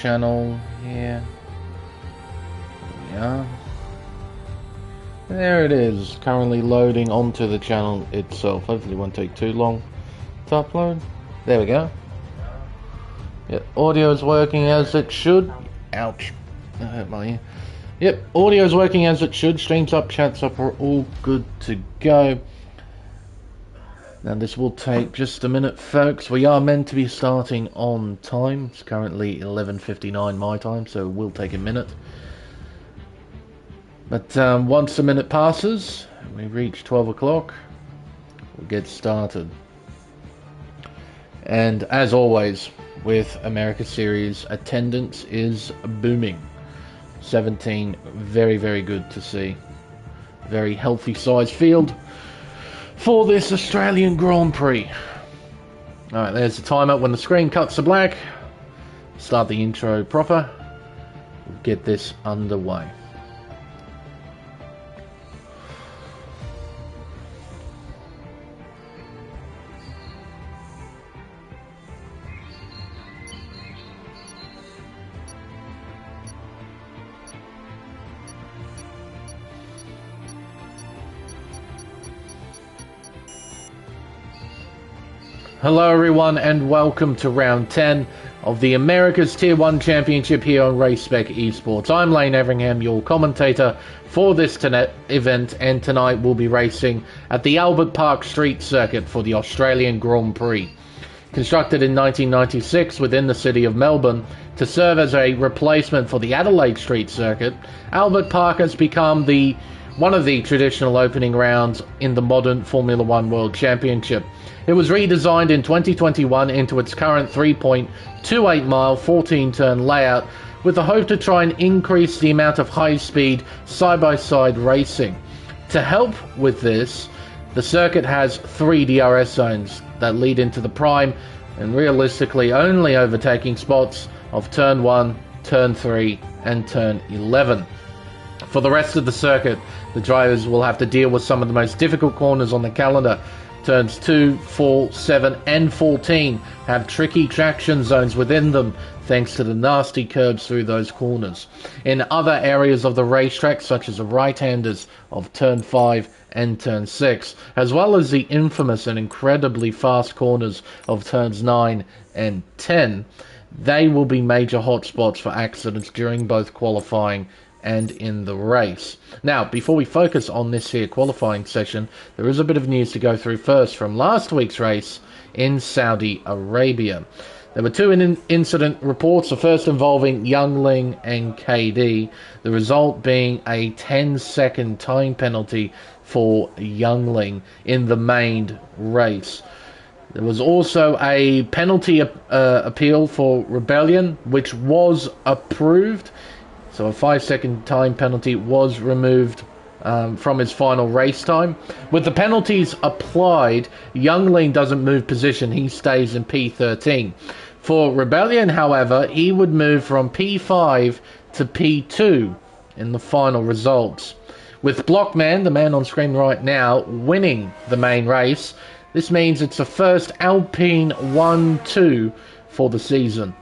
channel here. There we are. There it is, currently loading onto the channel itself. Hopefully it won't take too long to upload. There we go. Yep, audio is working as it should. Ouch, that hurt my ear. Yep, audio is working as it should. Streams up, chats up, we're all good to go. Now this will take just a minute, folks. We are meant to be starting on time. It's currently 11:59 my time, so it will take a minute. But once a minute passes, and we reach 12 o'clock, we'll get started. And as always, with America Series, attendance is booming. 17, very, very good to see. Very healthy sized field for this Australian Grand Prix. Alright, there's the timer. When the screen cuts to black, start the intro proper. We'll get this underway. Hello everyone and welcome to round 10 of the America's Tier 1 Championship here on Race Spec Esports. I'm Everingham, your commentator for this event, and tonight we'll be racing at the Albert Park Street Circuit for the Australian Grand Prix. Constructed in 1996 within the city of Melbourne to serve as a replacement for the Adelaide Street Circuit, Albert Park has become one of the traditional opening rounds in the modern Formula One World Championship. It was redesigned in 2021 into its current 3.28 mile, 14 turn layout with the hope to try and increase the amount of high speed side-by-side racing. To help with this, the circuit has 3 DRS zones that lead into the prime and realistically only overtaking spots of turn 1, turn 3 and turn 11. For the rest of the circuit, the drivers will have to deal with some of the most difficult corners on the calendar. Turns 2, 4, 7 and 14 have tricky traction zones within them thanks to the nasty curbs through those corners. In other areas of the racetrack, such as the right-handers of turn 5 and turn 6, as well as the infamous and incredibly fast corners of turns 9 and 10, they will be major hotspots for accidents during both qualifying and in the race. Now, before we focus on this here qualifying session, there is a bit of news to go through first from last week's race in Saudi Arabia. There were 2 incident reports, the first involving Youngling and KD, the result being a 10-second time penalty for Youngling in the main race. There was also a penalty appeal for Rebellion, which was approved. So a 5-second time penalty was removed from his final race time. With the penalties applied, Youngling doesn't move position, he stays in P13. For Rebellion, however, he would move from P5 to P2 in the final results. With Blockman, the man on screen right now, winning the main race, this means it's the first Alpine 1-2 for the season.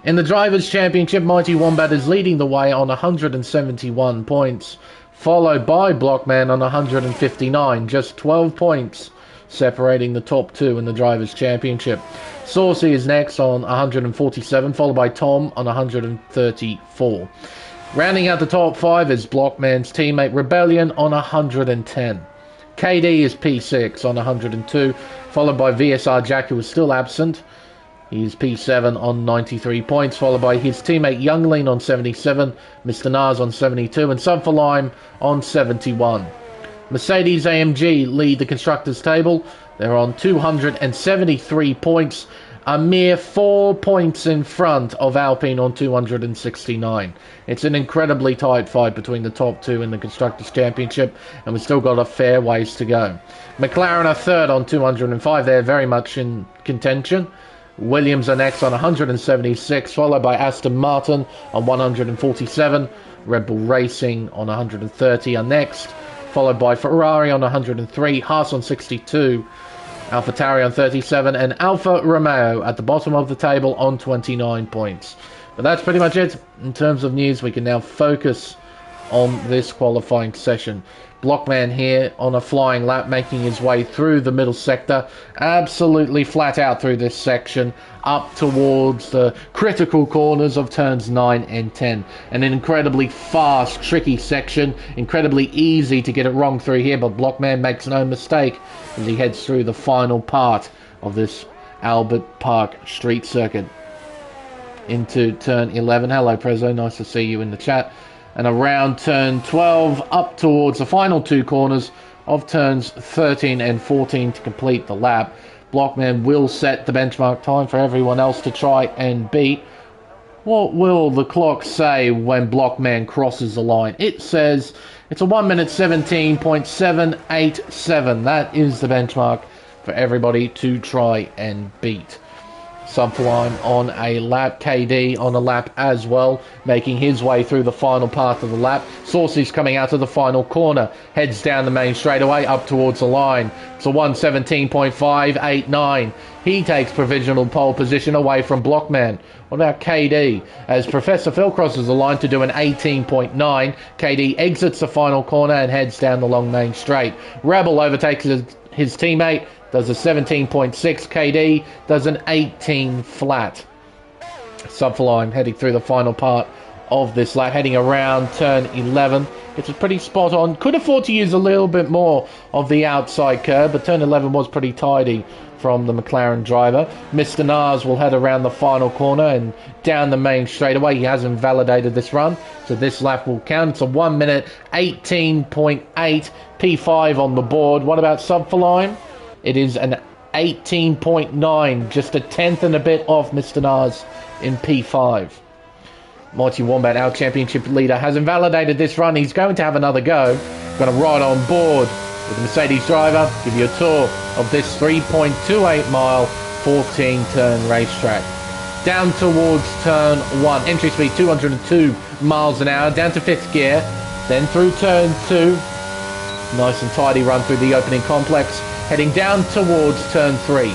In the Drivers' Championship, Mighty Wombat is leading the way on 171 points, followed by Blockman on 159, just 12 points separating the top 2 in the Drivers' Championship. Saucy is next on 147, followed by Tom on 134. Rounding out the top 5 is Blockman's teammate Rebellion on 110. KD is P6 on 102, followed by VSR Jack, who is still absent. He's P7 on 93 points, followed by his teammate Youngling on 77, Mr. Nas on 72, and Sub for Lime on 71. Mercedes AMG lead the Constructors' table. They're on 273 points, a mere 4 points in front of Alpine on 269. It's an incredibly tight fight between the top 2 in the Constructors' Championship, and we've still got a fair ways to go. McLaren are third on 205. They're very much in contention. Williams are next on 176, followed by Aston Martin on 147. Red Bull Racing on 130 are next, followed by Ferrari on 103, Haas on 62, AlphaTauri on 37, and Alfa Romeo at the bottom of the table on 29 points. But that's pretty much it in terms of news. We can now focus on this qualifying session. Blockman here on a flying lap, making his way through the middle sector, absolutely flat out through this section, up towards the critical corners of turns 9 and 10. An incredibly fast, tricky section, incredibly easy to get it wrong through here, but Blockman makes no mistake as he heads through the final part of this Albert Park street circuit. Into turn 11. Hello, Prezzo, nice to see you in the chat. And around turn 12, up towards the final two corners of turns 13 and 14 to complete the lap. Blockman will set the benchmark time for everyone else to try and beat. What will the clock say when Blockman crosses the line? It says it's a 1 minute 17.787. That is the benchmark for everybody to try and beat. Sublime on a lap, KD on a lap as well, making his way through the final part of the lap. Saucy's coming out of the final corner, heads down the main straightaway up towards the line. It's a 1:17.589. He takes provisional pole position away from Blockman. What about KD? As Professor Phil crosses the line to do an 18.9, KD exits the final corner and heads down the long main straight. Rebel overtakes his teammate, does a 17.6, KD does an 18 flat. Sublime heading through the final part of this lap, heading around turn 11. It's a pretty spot on. Could afford to use a little bit more of the outside curb, but turn 11 was pretty tidy from the McLaren driver. Mr. Nars will head around the final corner and down the main straightaway. He hasn't validated this run, so this lap will count. It's a 1 minute 18.8, P5 on the board. What about Sublime? It is an 18.9, just a tenth and a bit off Mr. Nars in P5. Mighty Wombat, our championship leader, hasn't validated this run. He's going to have another go. Going to ride on board with the Mercedes driver, give you a tour of this 3.28 mile, 14 turn racetrack. Down towards turn 1, entry speed 202 miles an hour, down to 5th gear, then through turn 2. Nice and tidy run through the opening complex. Heading down towards turn 3.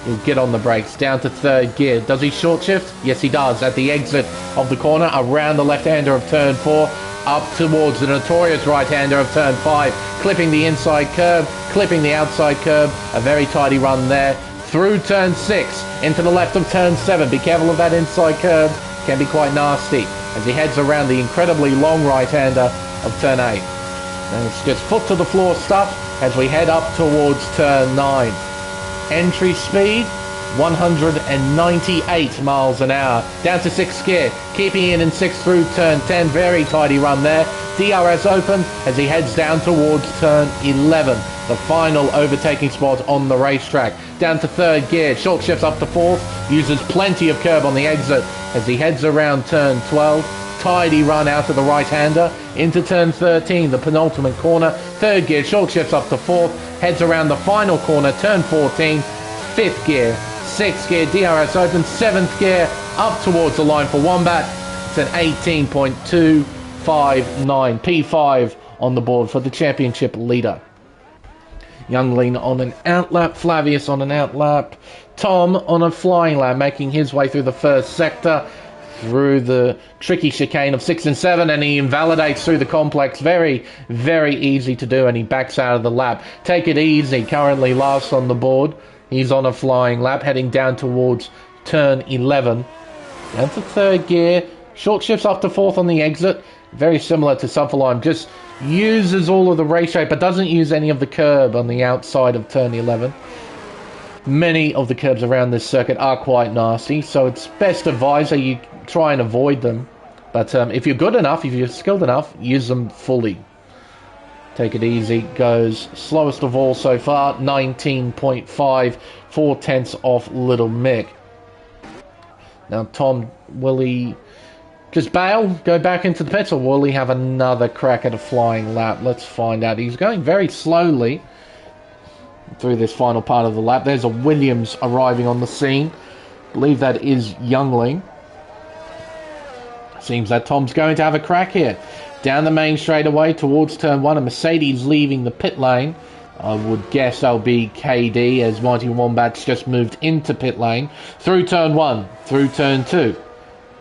He'll get on the brakes, down to 3rd gear. Does he short shift? Yes, he does. At the exit of the corner, around the left-hander of turn 4, up towards the notorious right-hander of turn 5, clipping the inside curb, clipping the outside curb. A very tidy run there. Through turn 6, into the left of turn 7. Be careful of that inside curb. Can be quite nasty as he heads around the incredibly long right-hander of turn 8. And it's just foot to the floor stuff as we head up towards turn 9. Entry speed 198 miles an hour, down to 6th gear, keeping it in 6th through turn 10. Very tidy run there. DRS open as he heads down towards turn 11, the final overtaking spot on the racetrack. Down to 3rd gear, short shifts up to 4th, uses plenty of curb on the exit as he heads around turn 12. Tidy run out of the right-hander into turn 13, the penultimate corner. 3rd gear, short shifts up to 4th, heads around the final corner, turn 14, 5th gear, 6th gear, DRS open, 7th gear, up towards the line for Wombat. It's an 18.259, P5 on the board for the championship leader. Youngling on an outlap, Flavius on an outlap, Tom on a flying lap, making his way through the first sector, through the tricky chicane of 6 and 7, and he invalidates through the complex. Very, very easy to do, and he backs out of the lap. Take it easy, currently last on the board. He's on a flying lap, heading down towards turn 11. Down to 3rd gear, short shifts up to 4th on the exit. Very similar to Sublime, just uses all of the race shape, but doesn't use any of the curb on the outside of turn 11. Many of the curbs around this circuit are quite nasty, so it's best advised that you try and avoid them. But if you're good enough, if you're skilled enough, use them fully. Take it easy, goes slowest of all so far, 19.5, 4 tenths off Little Mick. Now Tom, will he just bail, go back into the pits, or will he have another crack at a flying lap? Let's find out. He's going very slowly through this final part of the lap. There's a Williams arriving on the scene. I believe that is Youngling. Seems that Tom's going to have a crack here. Down the main straightaway towards turn 1, a Mercedes leaving the pit lane. I would guess that'll be KD as Mighty Wombat's just moved into pit lane. Through turn 1, through turn 2.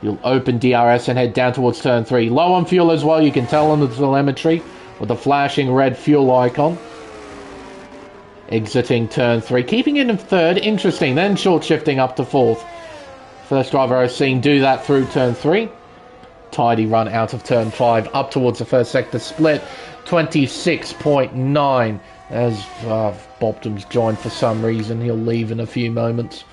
You'll open DRS and head down towards turn 3. Low on fuel as well, you can tell on the telemetry with the flashing red fuel icon. Exiting turn 3, keeping it in 3rd, interesting, then short shifting up to 4th. First driver I've seen do that through turn 3. Tidy run out of turn 5, up towards the first sector split, 26.9. As Bobdom's joined for some reason, he'll leave in a few moments.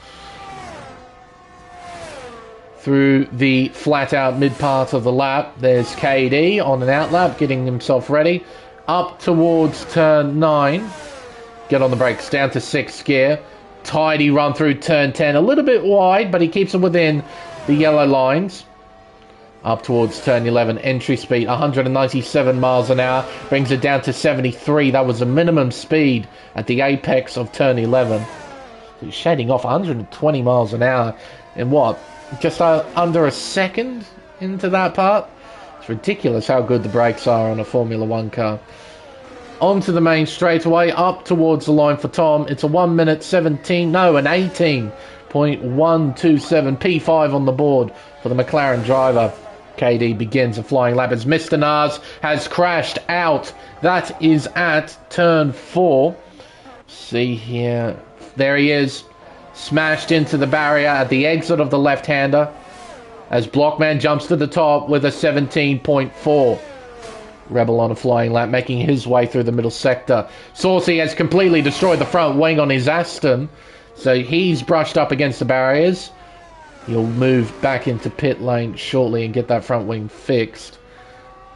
Through the flat out mid part of the lap, there's KD on an out lap, getting himself ready. Up towards turn 9. Get on the brakes, down to 6th gear. Tidy run through turn 10, a little bit wide, but he keeps it within the yellow lines. Up towards turn 11, entry speed 197 miles an hour, brings it down to 73. That was the minimum speed at the apex of turn 11. He's shading off 120 miles an hour in what? Just under a second into that part? It's ridiculous how good the brakes are on a Formula 1 car. Onto the main straightaway, up towards the line for Tom. It's a 1 minute 17, no, an 18.127, P5 on the board for the McLaren driver. KD begins a flying lap as Mr. Nas has crashed out. That is at turn 4. See here, there he is, smashed into the barrier at the exit of the left-hander as Blockman jumps to the top with a 17.4. Rebel on a flying lap, making his way through the middle sector. Saucy has completely destroyed the front wing on his Aston, so he's brushed up against the barriers. He'll move back into pit lane shortly and get that front wing fixed.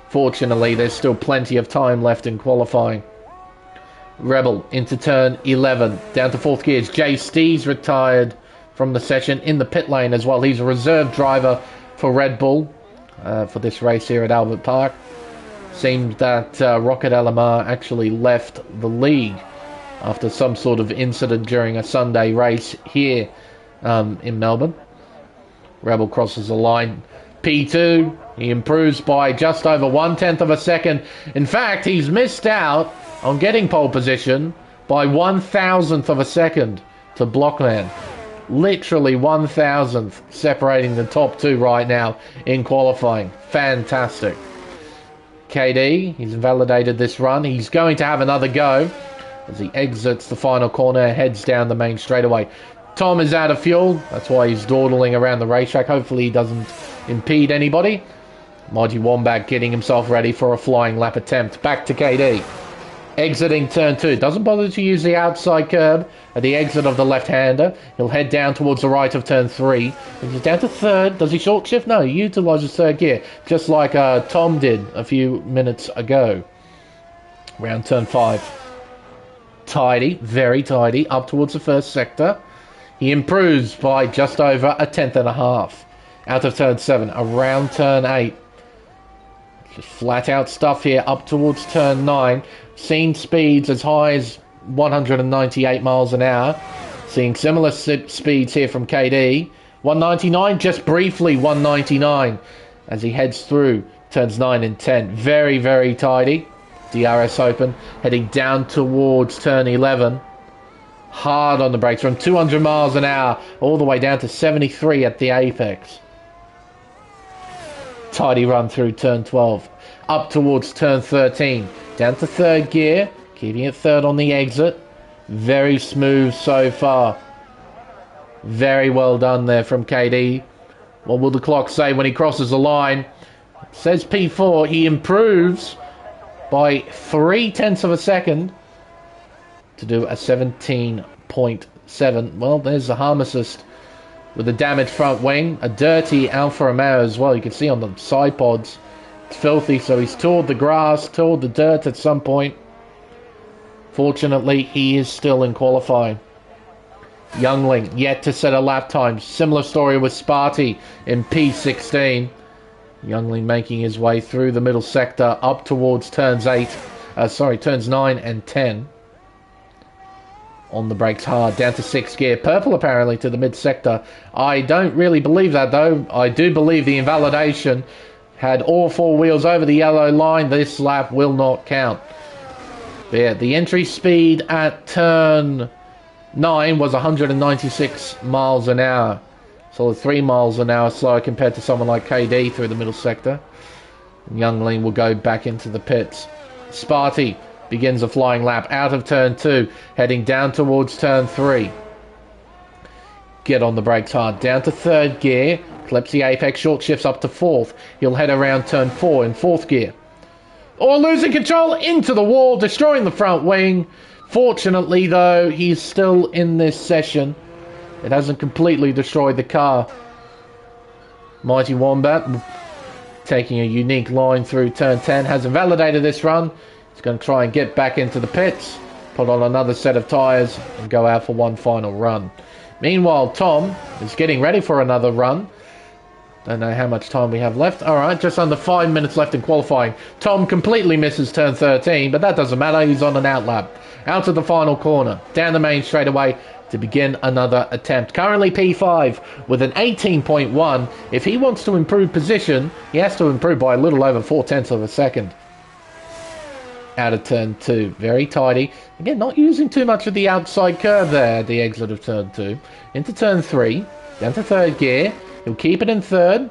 Fortunately, there's still plenty of time left in qualifying. Rebel into turn 11, down to 4th gears. Jay Stee's retired from the session in the pit lane as well. He's a reserve driver for Red Bull for this race here at Albert Park. Seems that Rocket Alamar actually left the league after some sort of incident during a Sunday race here in Melbourne. Rebel crosses the line. P2, he improves by just over 1/10 of a second. In fact, he's missed out on getting pole position by 1/1000th of a second to Blockman. Literally 1/1000th separating the top two right now in qualifying. Fantastic. KD, he's invalidated this run. He's going to have another go as he exits the final corner, heads down the main straightaway. Tom is out of fuel. That's why he's dawdling around the racetrack. Hopefully he doesn't impede anybody. Margie Wombat getting himself ready for a flying lap attempt. Back to KD. Exiting turn 2. Doesn't bother to use the outside curb at the exit of the left-hander. He'll head down towards the right of turn 3. He's down to 3rd. Does he short shift? No, he utilises 3rd gear. Just like Tom did a few minutes ago. Round turn 5. Tidy. Very tidy. Up towards the first sector. He improves by just over 1/10 and a half. Out of turn 7. Around turn 8. Just flat out stuff here. Up towards turn 9. Seen speeds as high as 198 miles an hour. Seeing similar speeds here from KD. 199, just briefly 199 as he heads through turns 9 and 10. Very, very tidy. DRS open. Heading down towards turn 11. Hard on the brakes from 200 miles an hour all the way down to 73 at the apex. Tidy run through turn 12. Up towards turn 13. Down to 3rd gear. Keeping it 3rd on the exit. Very smooth so far. Very well done there from KD. What will the clock say when he crosses the line? It says P4. He improves by 0.3 of a second to do a 17.7. Well, there's the harm assist with a damaged front wing. A dirty Alfa Romeo as well. You can see on the side pods. It's filthy, so he's toured the grass, toured the dirt at some point. Fortunately, he is still in qualifying. Youngling yet to set a lap time. Similar story with Sparty in P16. Youngling making his way through the middle sector up towards turns 9 and 10. On the brakes hard, down to 6th gear. Purple apparently to the mid sector. I don't really believe that though. I do believe the invalidation had all 4 wheels over the yellow line. This lap will not count. But yeah, the entry speed at turn 9 was 196 miles an hour. Solid 3 miles an hour slower compared to someone like KD through the middle sector. And Youngling will go back into the pits. Sparty begins a flying lap out of turn 2, heading down towards turn 3. Get on the brakes hard. Down to 3rd gear. Clips the apex, short shifts up to 4th. He'll head around turn 4 in 4th gear. Or losing control into the wall, destroying the front wing. Fortunately, though, he's still in this session. It hasn't completely destroyed the car. Mighty Wombat taking a unique line through turn 10. Has invalidated this run. He's going to try and get back into the pits, put on another set of tyres, and go out for one final run. Meanwhile, Tom is getting ready for another run. Don't know how much time we have left. Alright, just under 5 minutes left in qualifying. Tom completely misses turn 13, but that doesn't matter. He's on an outlap. Out of the final corner. Down the main straightaway to begin another attempt. Currently P5 with an 18.1. If he wants to improve position, he has to improve by a little over 4/10 of a second. Out of turn 2. Very tidy. Again, not using too much of the outside curve there at the exit of turn 2. Into turn 3. Down to 3rd gear. He'll keep it in 3rd.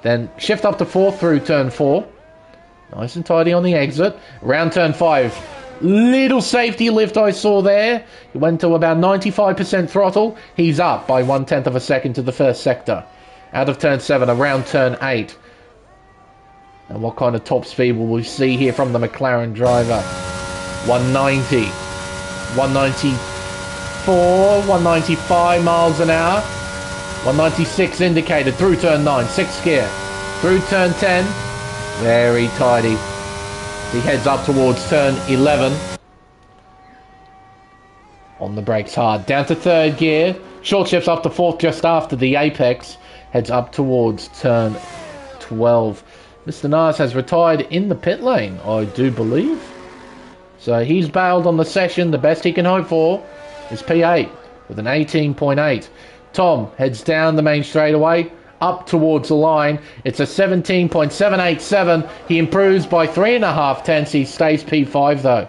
Then shift up to 4th through turn 4. Nice and tidy on the exit. Around turn 5. Little safety lift I saw there. He went to about 95% throttle. He's up by 1/10 of a second to the first sector. Out of turn 7. Around turn 8. And what kind of top speed will we see here from the McLaren driver? 190, 194, 195 miles an hour. 196 indicated through turn 9, 6th gear. Through turn 10, very tidy. He heads up towards turn 11. On the brakes hard. Down to 3rd gear. Short shifts up to 4th just after the apex. Heads up towards turn 12. Mr. Nas has retired in the pit lane, I do believe. So he's bailed on the session. The best he can hope for is P8 with an 18.8. Tom heads down the main straightaway, up towards the line. It's a 17.787. He improves by 3.5/10. He stays P5 though.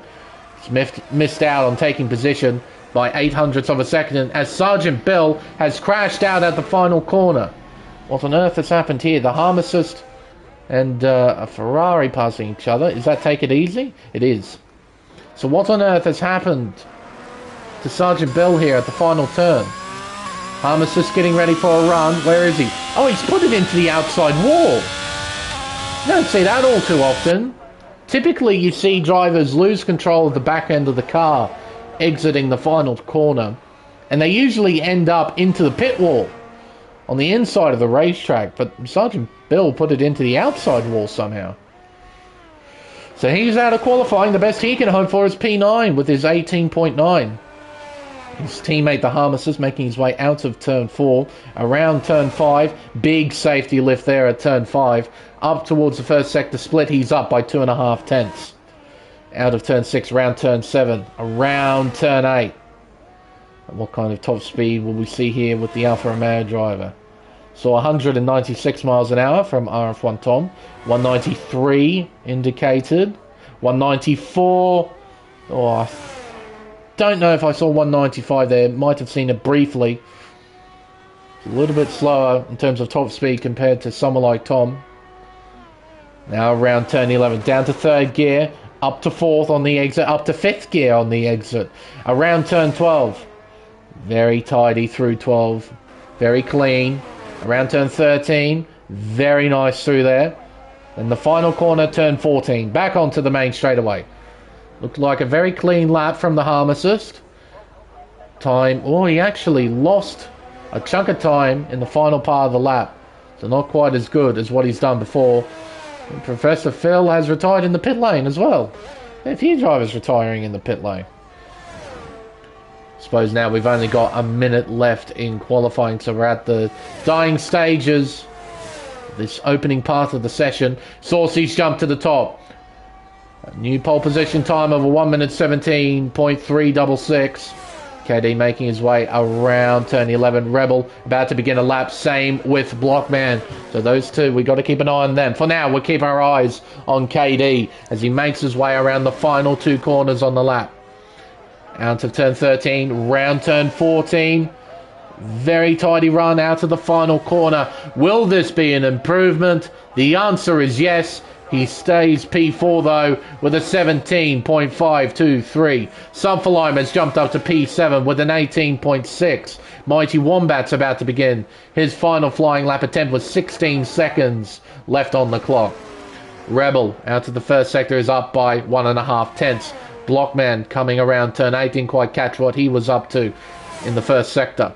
He's missed out on taking position by 0.08 of a second as Sergeant Bill has crashed out at the final corner. What on earth has happened here? The Harm Assist and a Ferrari passing each other. Is that Take It Easy? It is. So what on earth has happened to Sergeant Bill here at the final turn? Harm Assist getting ready for a run. Where is he? Oh, he's put it into the outside wall. You don't see that all too often. Typically you see drivers lose control of the back end of the car exiting the final corner, and they usually end up into the pit wall on the inside of the racetrack, but Sergeant Bill put it into the outside wall somehow. So he's out of qualifying. The best he can hope for is P9 with his 18.9. His teammate, the Harm Assist, making his way out of turn 4, around turn 5. Big safety lift there at turn 5. Up towards the first sector split, he's up by 2.5/10. Out of turn 6, around turn 7, around turn 8. And what kind of top speed will we see here with the Alfa Romeo driver? So 196 miles an hour from RF1 Tom. 193 indicated. 194. Oh, I don't know if I saw 195 there. Might have seen it briefly. It's a little bit slower in terms of top speed compared to someone like Tom. Now around turn 11. Down to 3rd gear. Up to 4th on the exit. Up to 5th gear on the exit. Around turn 12. Very tidy through 12. Very clean. Around turn 13. Very nice through there. And the final corner, turn 14. Back onto the main straightaway. Looked like a very clean lap from the Harm Assist. Time. Oh, he actually lost a chunk of time in the final part of the lap. So not quite as good as what he's done before. And Professor Phil has retired in the pit lane as well. A few drivers retiring in the pit lane. Suppose now we've only got a minute left in qualifying, so we're at the dying stages. This opening part of the session. Saucy's jumped to the top. A new pole position time of a 1 minute 17.366. KD making his way around turn 11. Rebel about to begin a lap. Same with Blockman. So those two, we got to keep an eye on them. For now, we'll keep our eyes on KD as he makes his way around the final 2 corners on the lap. Out of turn 13, round turn 14. Very tidy run out of the final corner. Will this be an improvement? The answer is yes. He stays P4 though with a 17.523. Sunfalime has jumped up to P7 with an 18.6. Mighty Wombat's about to begin. His final flying lap attempt was 16 seconds left on the clock. Rebel out of the first sector is up by 1.5 tenths. Blockman coming around turn 8 didn't quite catch what he was up to in the first sector.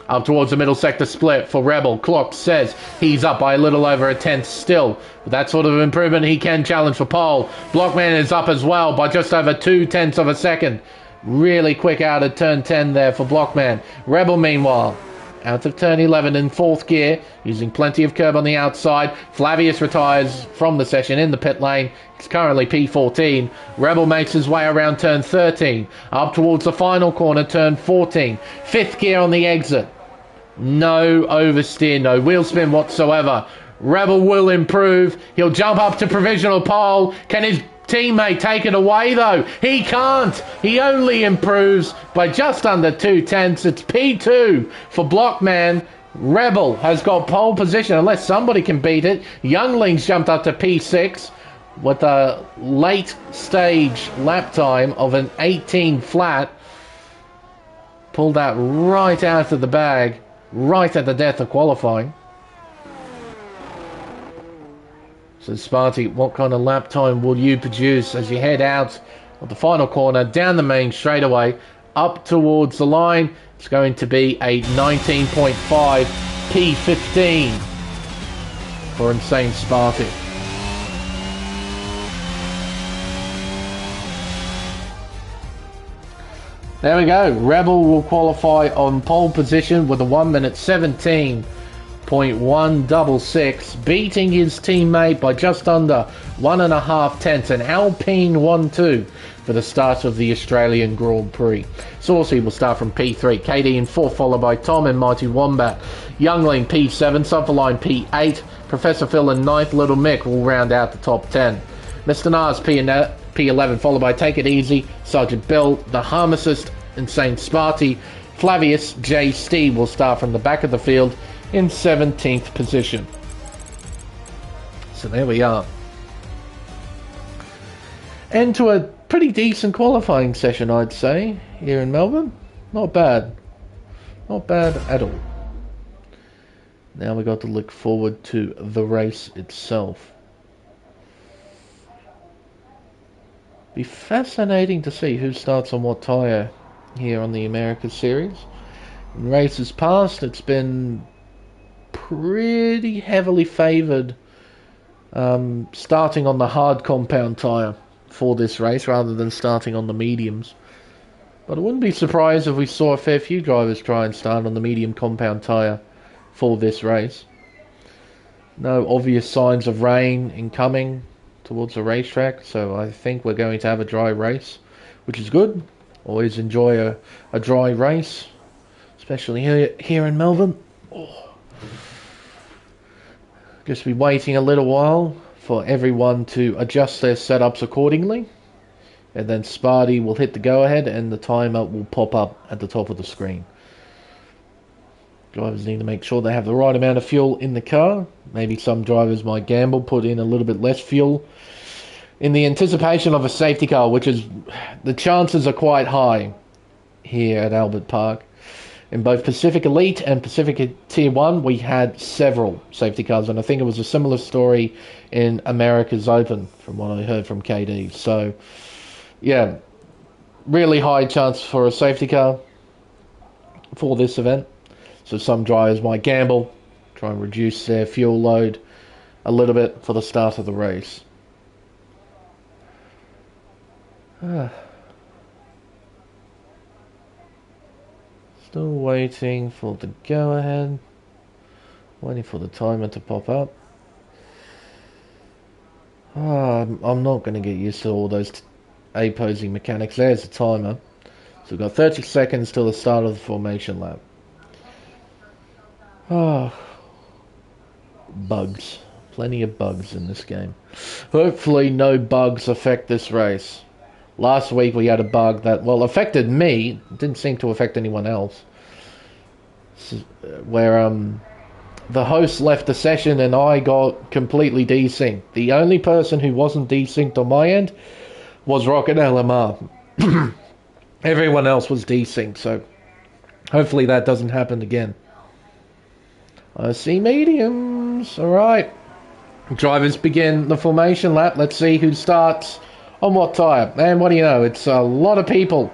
Up towards the middle sector split for Rebel. Clock says he's up by a little over a tenth still. With that sort of improvement, he can challenge for pole. Blockman is up as well by just over 0.2 of a second. Really quick out of turn 10 there for Blockman. Rebel, meanwhile, out of turn 11 in 4th gear, using plenty of curb on the outside. Flavius retires from the session in the pit lane. He's currently P14. Rebel makes his way around turn 13, up towards the final corner, turn 14. 5th gear on the exit. No oversteer, no wheel spin whatsoever. Rebel will improve. He'll jump up to provisional pole. Can his teammate take it away though? He can't. He only improves by just under 0.2. It's P2 for Blockman. Rebel has got pole position unless somebody can beat it. Younglings jumped up to P6 with a late stage lap time of an 18 flat. Pulled that right out of the bag, right at the death of qualifying. So Sparty, what kind of lap time will you produce as you head out of the final corner, down the main straightaway, up towards the line? It's going to be a 19.5 P15 for Insane Sparty. There we go. Rebel will qualify on pole position with a 1:17.166, beating his teammate by just under 1.5 tenths, an Alpine 1-2 for the start of the Australian Grand Prix. Saucy will start from P3, KD in 4th, followed by Tom and Mighty Wombat. Youngling P7, Sunfalime P8, Professor Phil in 9th, Little Mick will round out the top 10. Mr. Nas P11, followed by Take It Easy, Sergeant Bill, the Harmacist, Insane Sparty. Flavius J. Steve will start from the back of the field in 17th position. So there we are. And to a pretty decent qualifying session, I'd say, here in Melbourne. Not bad. Not bad at all. Now we've got to look forward to the race itself. Be fascinating to see who starts on what tyre here on the Americas Series. In races past, it's been pretty heavily favoured starting on the hard compound tyre for this race rather than starting on the mediums. But I wouldn't be surprised if we saw a fair few drivers try and start on the medium compound tyre for this race. No obvious signs of rain incoming towards the racetrack, so I think we're going to have a dry race, which is good. Always enjoy a dry race, especially here in Melbourne. Just be waiting a little while for everyone to adjust their setups accordingly, and then Sparty will hit the go ahead and the timer will pop up at the top of the screen. Drivers need to make sure they have the right amount of fuel in the car. Maybe some drivers might gamble, put in a little bit less fuel in the anticipation of a safety car, which is, the chances are quite high here at Albert Park. In both Pacific Elite and Pacific Tier 1, we had several safety cars, and I think it was a similar story in America's Open, from what I heard from KD. So, yeah, really high chance for a safety car for this event. So some drivers might gamble, try and reduce their fuel load a little bit for the start of the race. Still waiting for the go-ahead. Waiting for the timer to pop up. I'm not going to get used to all those opposing mechanics. There's the timer. So we've got 30 seconds till the start of the formation lap. Bugs. Plenty of bugs in this game. Hopefully no bugs affect this race. Last week we had a bug that, well, affected me. It didn't seem to affect anyone else. where the host left the session and I got completely desynced. The only person who wasn't desynced on my end was Rocket LMR. Everyone else was desynced, so hopefully that doesn't happen again. I see mediums. Alright. Drivers begin the formation lap. Let's see who starts on what tyre. And what do you know? It's a lot of people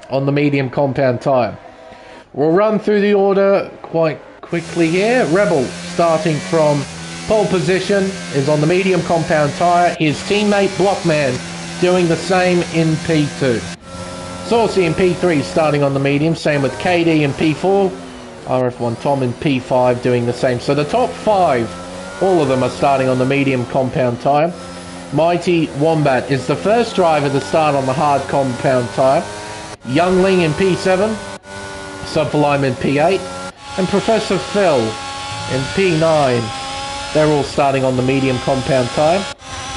on the medium compound tyre. We'll run through the order quite quickly here. Rebel, starting from pole position, is on the medium compound tyre. His teammate Blockman doing the same in P2. Saucy in P3 starting on the medium, same with KD in P4. RF1 Tom in P5 doing the same. So the top 5, all of them are starting on the medium compound tyre. Mighty Wombat is the first driver to start on the hard compound tyre. Youngling in P7, Subflime in P8, and Professor Phil in P9. They're all starting on the medium compound tyre.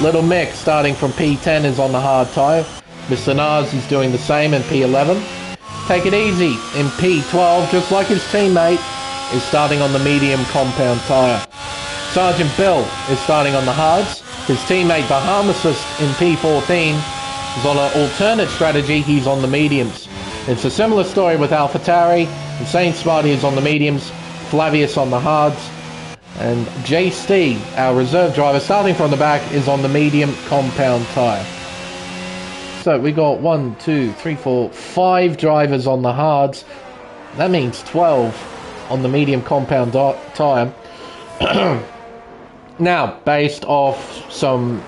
Little Mick starting from P10 is on the hard tyre. Mr. Nars is doing the same in P11. Take It Easy in P12, just like his teammate, is starting on the medium compound tyre. Sergeant Bill is starting on the hards. His teammate Bahamasist in P14 is on an alternate strategy. He's on the mediums. It's a similar story with AlphaTauri. Insane Smarty is on the mediums. Flavius on the hards. And JST, our reserve driver, starting from the back, is on the medium compound tyre. So we got 1, 2, 3, 4, 5 drivers on the hards. That means 12 on the medium compound tyre. Now, based off some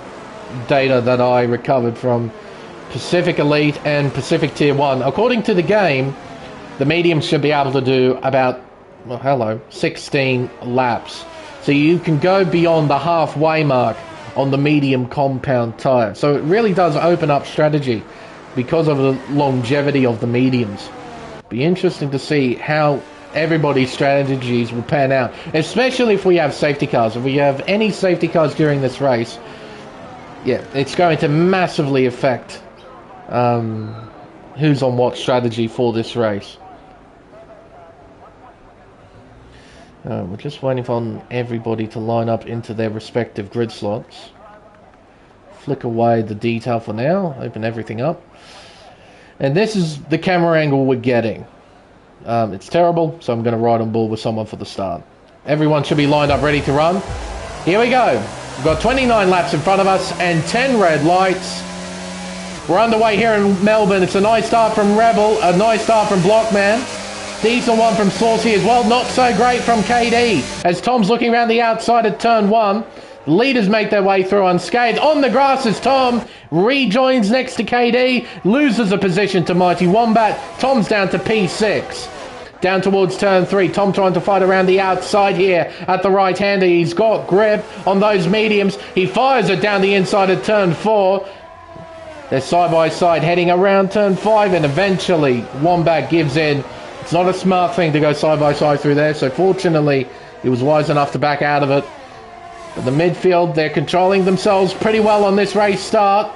data that I recovered from Pacific Elite and Pacific Tier 1, according to the game, the mediums should be able to do about, 16 laps. So you can go beyond the halfway mark on the medium compound tyre. So it really does open up strategy because of the longevity of the mediums. Be interesting to see how everybody's strategies will pan out, especially if we have safety cars. If we have any safety cars during this race, yeah, it's going to massively affect who's on what strategy for this race. We're just waiting for everybody to line up into their respective grid slots. Flick away the detail for now, open everything up. And this is the camera angle we're getting. It's terrible, so I'm going to ride on board with someone for the start. Everyone should be lined up ready to run. Here we go. We've got 29 laps in front of us and 10 red lights. We're underway here in Melbourne. It's a nice start from Rebel, a nice start from Blockman. Decent one from Saucy as well. Not so great from KD as Tom's looking around the outside at turn 1. Leaders make their way through unscathed. On the grass as Tom rejoins next to KD. Loses a position to Mighty Wombat. Tom's down to P6. Down towards turn 3. Tom trying to fight around the outside here at the right-hander. He's got grip on those mediums. He fires it down the inside of turn 4. They're side by side heading around turn 5 and eventually Wombat gives in. It's not a smart thing to go side by side through there, so fortunately he was wise enough to back out of it. But the midfield, they're controlling themselves pretty well on this race start.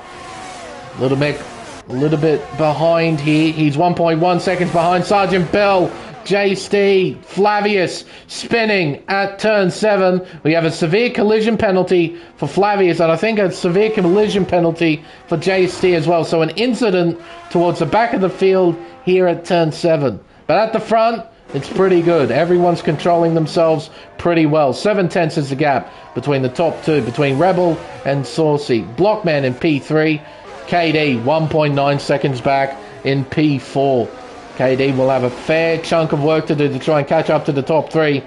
A little bit behind here. He's 1.1 seconds behind Sergeant Bell. JST, Flavius spinning at turn 7. We have a severe collision penalty for Flavius, and I think a severe collision penalty for JST as well. So an incident towards the back of the field here at turn 7. But at the front, it's pretty good. Everyone's controlling themselves pretty well. 7/10 is the gap between the top 2, between Rebel and Saucy. Blockman in P3. KD 1.9 seconds back in P4. KD will have a fair chunk of work to do to try and catch up to the top 3.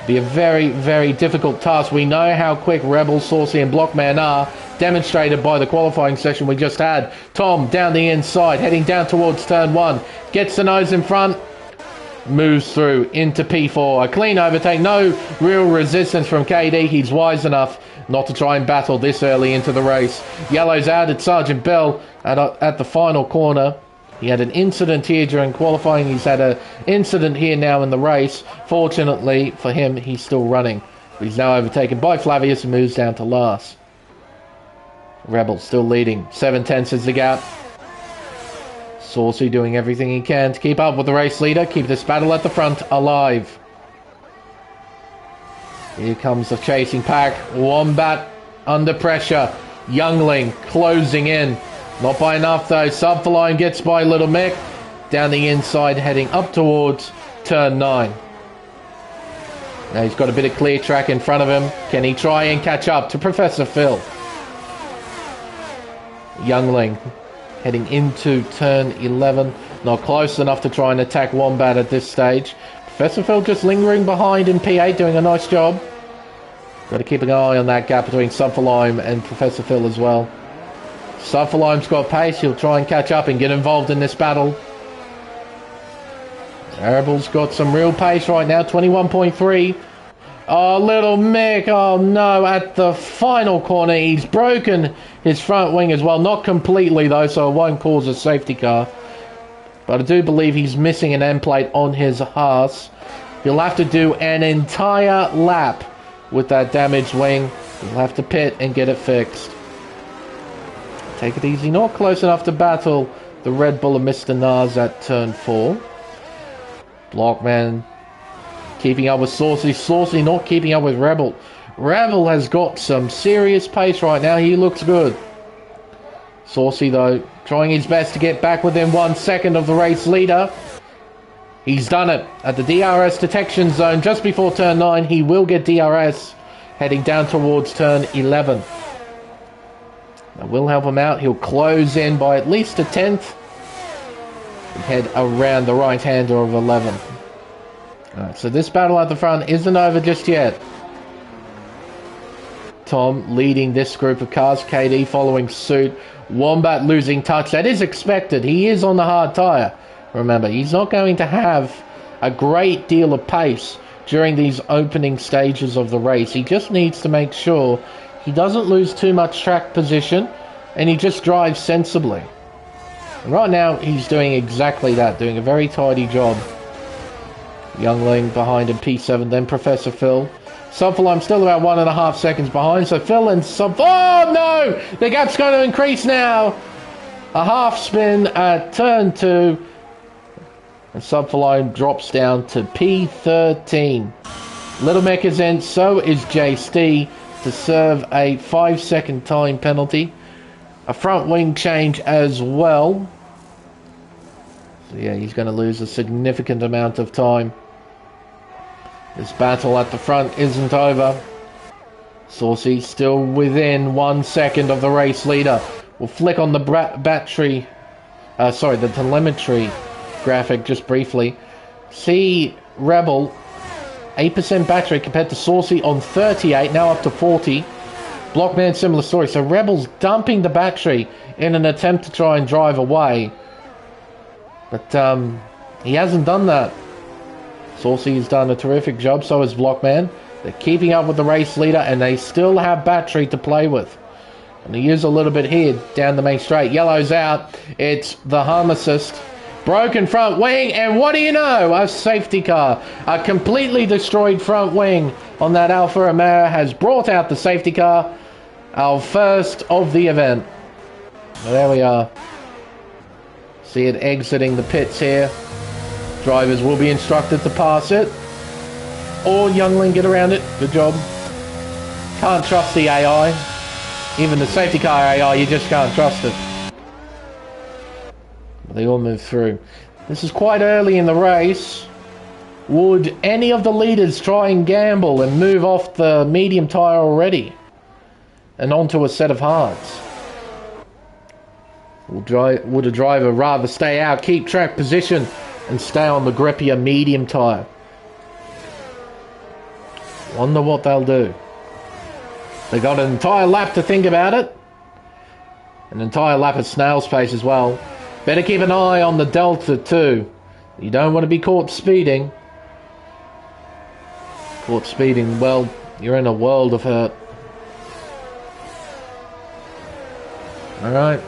Be a very, very difficult task. We know how quick Rebel, Saucy and Blockman are, demonstrated by the qualifying session we just had. Tom down the inside, heading down towards turn 1. Gets the nose in front, moves through into P4. A clean overtake, no real resistance from KD. He's wise enough not to try and battle this early into the race. Yellow's out at Sergeant Bell at the final corner. He had an incident here during qualifying. He's had an incident here now in the race. Fortunately for him, he's still running. He's now overtaken by Flavius and moves down to last. Rebel still leading. 7/10 is the gap. Saucy doing everything he can to keep up with the race leader, keep this battle at the front alive. Here comes the chasing pack. Wombat under pressure. Youngling closing in. Not by enough though. Subfalime gets by Little Mick. Down the inside, heading up towards turn 9. Now he's got a bit of clear track in front of him. Can he try and catch up to Professor Phil? Youngling heading into turn 11. Not close enough to try and attack Wombat at this stage. Professor Phil just lingering behind in P8, doing a nice job. Got to keep an eye on that gap between Subfalime and Professor Phil as well. Subfalime's got pace. He'll try and catch up and get involved in this battle. Arable's got some real pace right now, 21.3. Oh, Little Mick, oh no, at the final corner, he's broken his front wing as well. Not completely though, so it won't cause a safety car. But I do believe he's missing an end plate on his Haas. He'll have to do an entire lap with that damaged wing. He'll have to pit and get it fixed. Take it easy, not close enough to battle the Red Bull of Mr. Nas at turn 4. Blockman keeping up with Saucy. Saucy not keeping up with Rebel. Rebel has got some serious pace right now. He looks good. Saucy, though, trying his best to get back within 1 second of the race leader. He's done it. At the DRS detection zone just before turn 9, he will get DRS heading down towards turn 11. That will help him out. He'll close in by at least a 10th. And head around the right-hander of 11. Alright, so this battle at the front isn't over just yet. Tom leading this group of cars. KD following suit. Wombat losing touch. That is expected. He is on the hard tyre. Remember, he's not going to have a great deal of pace during these opening stages of the race. He just needs to make sure he doesn't lose too much track position and he just drives sensibly. And right now, he's doing exactly that, doing a very tidy job. Youngling behind in P7, then Professor Phil. Subfalime still about 1.5 seconds behind, so Phil and oh no! The gap's going to increase now! A half spin at turn 2. And Subfalime drops down to P13. Little Mick is in, so is JST, to serve a 5-second time penalty. A front wing change as well. So yeah, he's going to lose a significant amount of time. This battle at the front isn't over. Saucy still within 1 second of the race leader. We'll flick on the the telemetry graphic just briefly. See Rebel, 8% battery compared to Saucy on 38, now up to 40. Blockman, similar story. So Rebel's dumping the battery in an attempt to try and drive away. But he hasn't done that. Saucy's done a terrific job, so has Blockman. They're keeping up with the race leader and they still have battery to play with. And they use a little bit here down the main straight. Yellow's out. It's the harm assist. Broken front wing, and what do you know? A safety car. A completely destroyed front wing on that Alfa Romeo has brought out the safety car. Our first of the event. Well, there we are. See it exiting the pits here. Drivers will be instructed to pass it. Or Youngling get around it. Good job. Can't trust the AI. Even the safety car AI, you just can't trust it. They all move through. This is quite early in the race. Would any of the leaders try and gamble and move off the medium tyre already? And onto a set of hards? Would a driver rather stay out, keep track position, and stay on the grippier medium tyre? Wonder what they'll do. They got an entire lap to think about it. An entire lap at snail's pace as well. Better keep an eye on the Delta too. You don't want to be caught speeding. Caught speeding, well, you're in a world of hurt. Alright.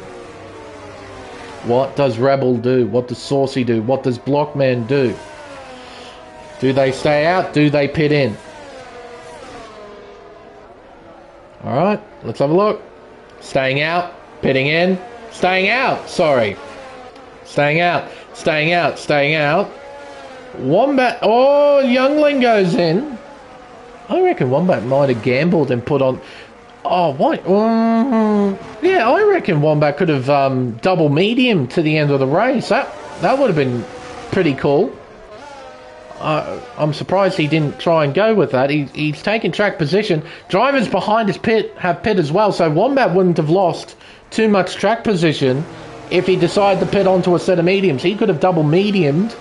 What does Rebel do? What does Saucy do? What does Blockman do? Do they stay out? Do they pit in? Alright, let's have a look. Staying out, pitting in, staying out, sorry. Staying out. Staying out. Staying out. Wombat. Oh, Youngling goes in. I reckon Wombat might have gambled and put on... Oh, what? Yeah, I reckon Wombat could have double medium to the end of the race. That would have been pretty cool. I'm surprised he didn't try and go with that. He's taken track position. Drivers behind his pit have pit as well, so Wombat wouldn't have lost too much track position if he decided to pit onto a set of mediums. He could have double mediumed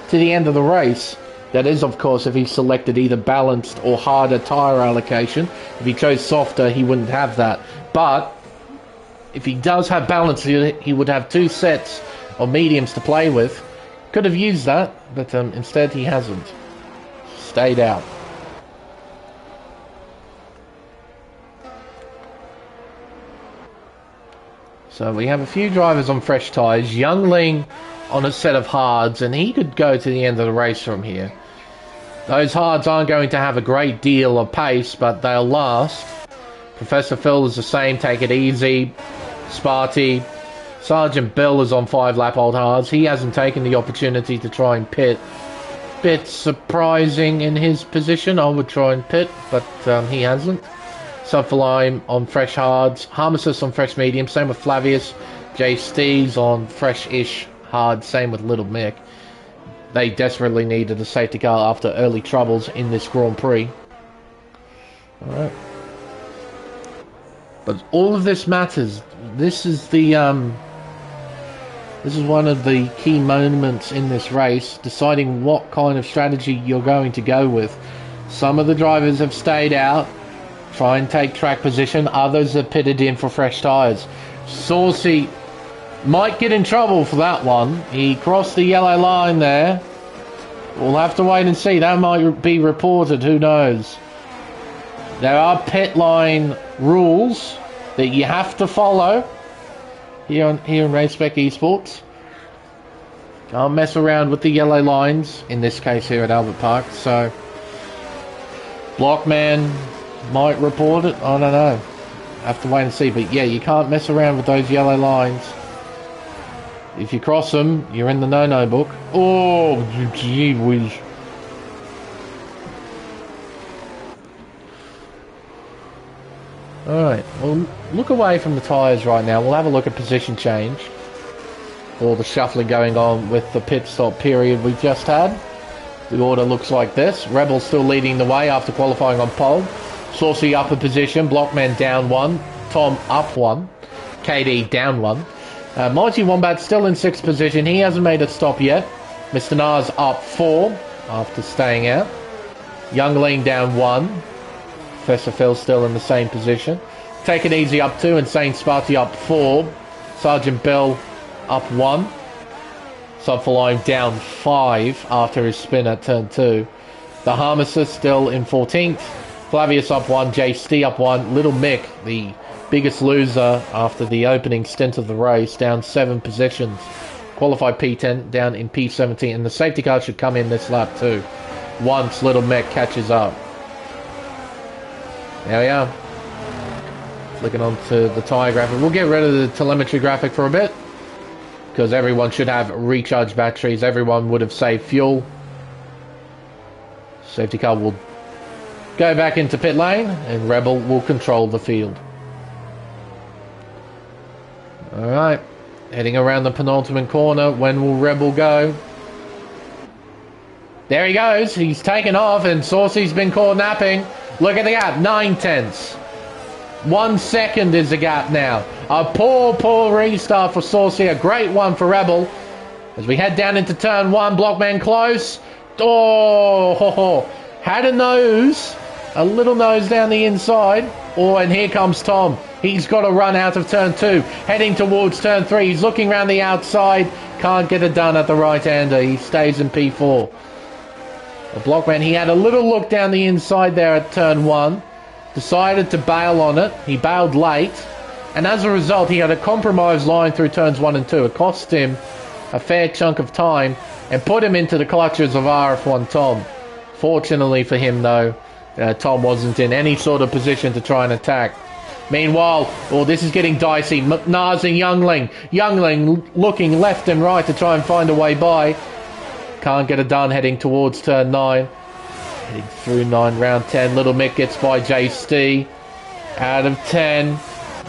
to the end of the race. That is, of course, if he selected either balanced or harder tyre allocation. If he chose softer, he wouldn't have that. But if he does have balance, he would have two sets of mediums to play with. Could have used that, but instead he hasn't. Stayed out. So we have a few drivers on fresh tyres. Youngling on a set of hards, and he could go to the end of the race from here. Those hards aren't going to have a great deal of pace, but they'll last. Professor Phil is the same, take it easy. Sparty. Sergeant Bill is on 5-lap-old hards. He hasn't taken the opportunity to try and pit. Bit surprising in his position. I would try and pit, but he hasn't. Subflime on fresh hards. Harmesis on fresh medium. Same with Flavius. Jay Steves on fresh-ish hard. Same with Little Mick. They desperately needed a safety car after early troubles in this Grand Prix. Alright. But all of this matters. This is the this is one of the key moments in this race, deciding what kind of strategy you're going to go with. Some of the drivers have stayed out, try and take track position. Others have pitted in for fresh tyres. Saucy might get in trouble for that one. He crossed the yellow line there. We'll have to wait and see. That might be reported. Who knows? There are pit line rules that you have to follow here in Race Spec Esports. Can't mess around with the yellow lines, in this case here at Albert Park. So Blockman might report it. I don't know. Have to wait and see. But yeah, you can't mess around with those yellow lines. If you cross them, you're in the no-no book. Oh, gee whiz. Alright, well, look away from the tyres right now. We'll have a look at position change. All the shuffling going on with the pit stop period we just had. The order looks like this. Rebel still leading the way after qualifying on pole. Saucy up a position. Blockman down one. Tom up one. KD down one. Mighty Wombat still in 6th position. He hasn't made a stop yet. Mr. Nars up 4 after staying out. Youngling down 1. Professor Phil still in the same position. Take it easy up 2. Insane Sparty up 4. Sergeant Bill up 1. Subflime down 5 after his spin at turn 2. The Harmesis still in 14th. Flavius up 1. JST up 1. Little Mick, the biggest loser after the opening stint of the race, down 7 positions. Qualified P10, down in P17, and the safety car should come in this lap too, once Little Mech catches up. There we are. Flicking on to the tyre graphic. We'll get rid of the telemetry graphic for a bit, because everyone should have recharged batteries. Everyone would have saved fuel. Safety car will go back into pit lane, and Rebel will control the field. Alright, heading around the penultimate corner. When will Rebel go? There he goes. He's taken off, and Saucy's been caught napping. Look at the gap, 9/10. 1 second is the gap now. A poor restart for Saucy. A great one for Rebel. As we head down into turn 1, Blockman close. Oh, had a nose. A little nose down the inside. Oh, and here comes Tom. He's got to run out of turn 2, heading towards turn 3. He's looking around the outside. Can't get it done at the right-hander. He stays in P4. The Blockman, he had a little look down the inside there at turn 1. Decided to bail on it. He bailed late. And as a result, he had a compromised line through turns 1 and 2. It cost him a fair chunk of time and put him into the clutches of RF1 Tom. Fortunately for him, though, Tom wasn't in any sort of position to try and attack. Meanwhile, oh, this is getting dicey. Nars and Youngling. Youngling looking left and right to try and find a way by. Can't get it done, heading towards turn 9. Heading through 9, round 10. Little Mick gets by JST. Out of 10.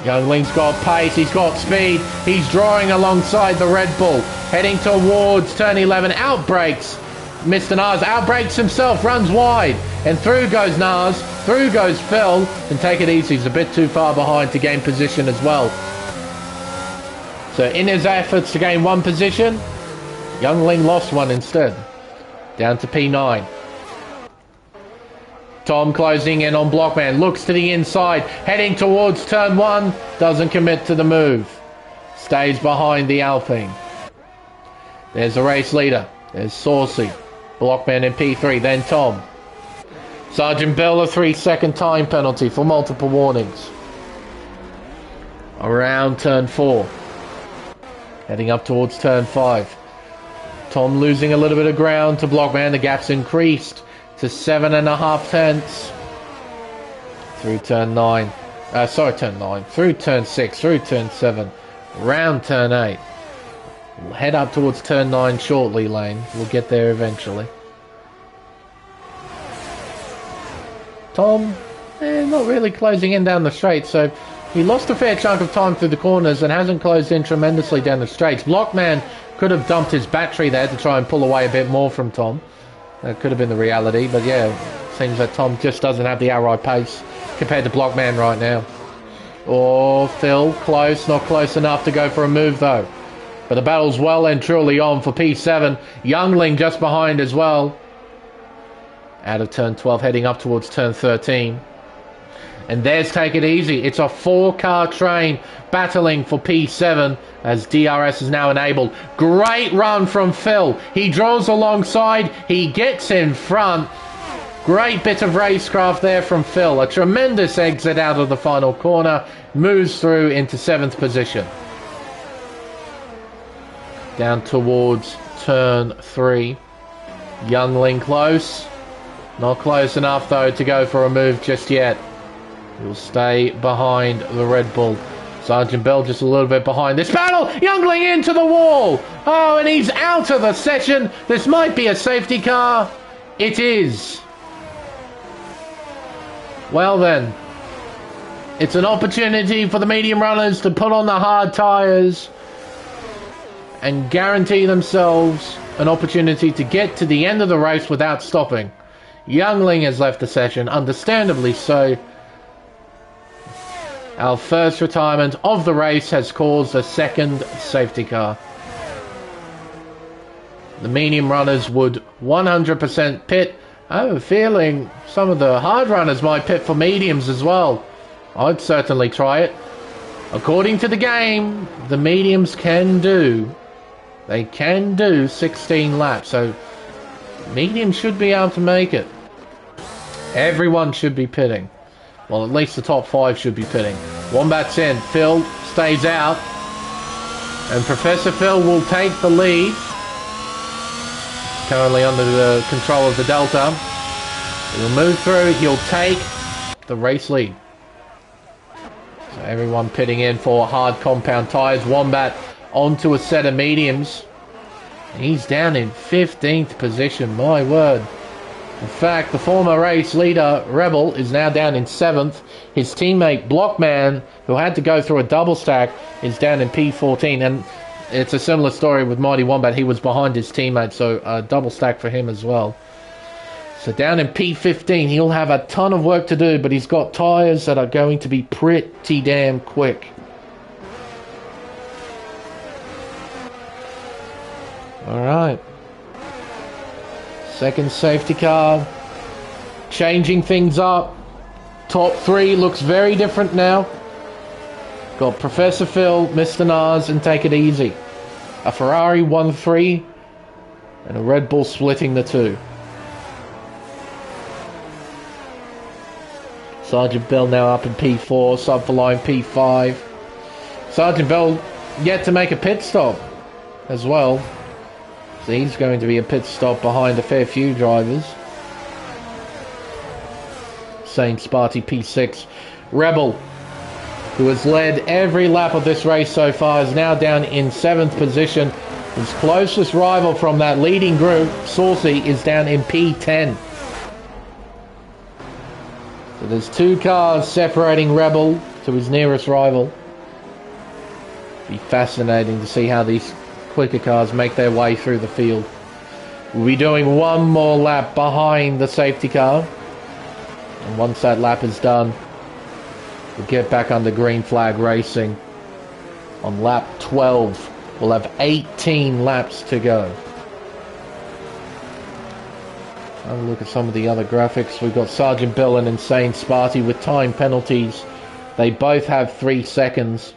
Youngling's got pace, he's got speed. He's drawing alongside the Red Bull. Heading towards turn 11. Outbreaks. Mr. Nars outbreaks himself, runs wide. And through goes Nars. Through goes Phil. And take it easy, he's a bit too far behind to gain position as well. So in his efforts to gain one position, Youngling lost one instead. Down to P9. Tom closing in on Blockman. Looks to the inside. Heading towards turn 1. Doesn't commit to the move. Stays behind the Alpine. There's the race leader. There's Saucy. Blockman in P3. Then Tom. Sergeant Bill, a 3-second time penalty for multiple warnings. Around turn 4. Heading up towards turn 5. Tom losing a little bit of ground to Blockman. The gap's increased to 7.5 tenths. Through turn 9. Turn 9. Through turn 6. Through turn 7. Round turn 8. We'll head up towards turn 9 shortly, Lane. We'll get there eventually. Tom, not really closing in down the straight, so he lost a fair chunk of time through the corners and hasn't closed in tremendously down the straights. Blockman could have dumped his battery there to try and pull away a bit more from Tom. That could have been the reality, but yeah, seems that Tom just doesn't have the outright pace compared to Blockman right now. Oh, Phil, close, not close enough to go for a move though. But the battle's well and truly on for P7. Youngling just behind as well. Out of turn 12, heading up towards turn 13. And there's Take It Easy. It's a 4-car train battling for P7 as DRS is now enabled. Great run from Phil. He draws alongside. He gets in front. Great bit of racecraft there from Phil. A tremendous exit out of the final corner. Moves through into 7th position. Down towards turn 3. Youngling close. Not close enough though to go for a move just yet. He'll stay behind the Red Bull. Sergeant Bell just a little bit behind this battle. Youngling into the wall. Oh, and he's out of the session. This might be a safety car. It is. Well then. It's an opportunity for the medium runners to put on the hard tyres and guarantee themselves an opportunity to get to the end of the race without stopping. Youngling has left the session, understandably so. Our first retirement of the race has caused a second safety car. The medium runners would 100% pit. I have a feeling some of the hard runners might pit for mediums as well. I'd certainly try it. According to the game, the mediums can do 16 laps, so mediums should be able to make it. Everyone should be pitting. Well, at least the top 5 should be pitting. Wombat's in. Phil stays out. And Professor Phil will take the lead. Currently under the control of the Delta. He'll move through. He'll take the race lead. So everyone pitting in for hard compound tyres. Wombat onto a set of mediums. He's down in 15th position. My word. In fact, the former race leader, Rebel, is now down in 7th. His teammate, Blockman, who had to go through a double stack, is down in P14. And it's a similar story with Mighty Wombat. He was behind his teammate, so a double stack for him as well. So down in P15, he'll have a ton of work to do, but he's got tyres that are going to be pretty damn quick. Alright. Second safety car. Changing things up. Top 3 looks very different now. Got Professor Phil, Mr. Nars, and Take It Easy. A Ferrari 1-3 and a Red Bull splitting the 2. Sergeant Bell now up in P4, sub for line P5. Sergeant Bell yet to make a pit stop as well. So he's going to be a pit stop behind a fair few drivers. Saint Sparty P6. Rebel who has led every lap of this race so far, is now down in 7th position. His closest rival from that leading group, Saucy, is down in P10. So there's 2 cars separating Rebel to his nearest rival. Be fascinating to see how these quicker cars make their way through the field. We'll be doing one more lap behind the safety car. And once that lap is done, we'll get back under green flag racing. On lap 12, we'll have 18 laps to go. Have a look at some of the other graphics. We've got Sergeant Bill and Insane Sparty with time penalties. They both have 3 seconds.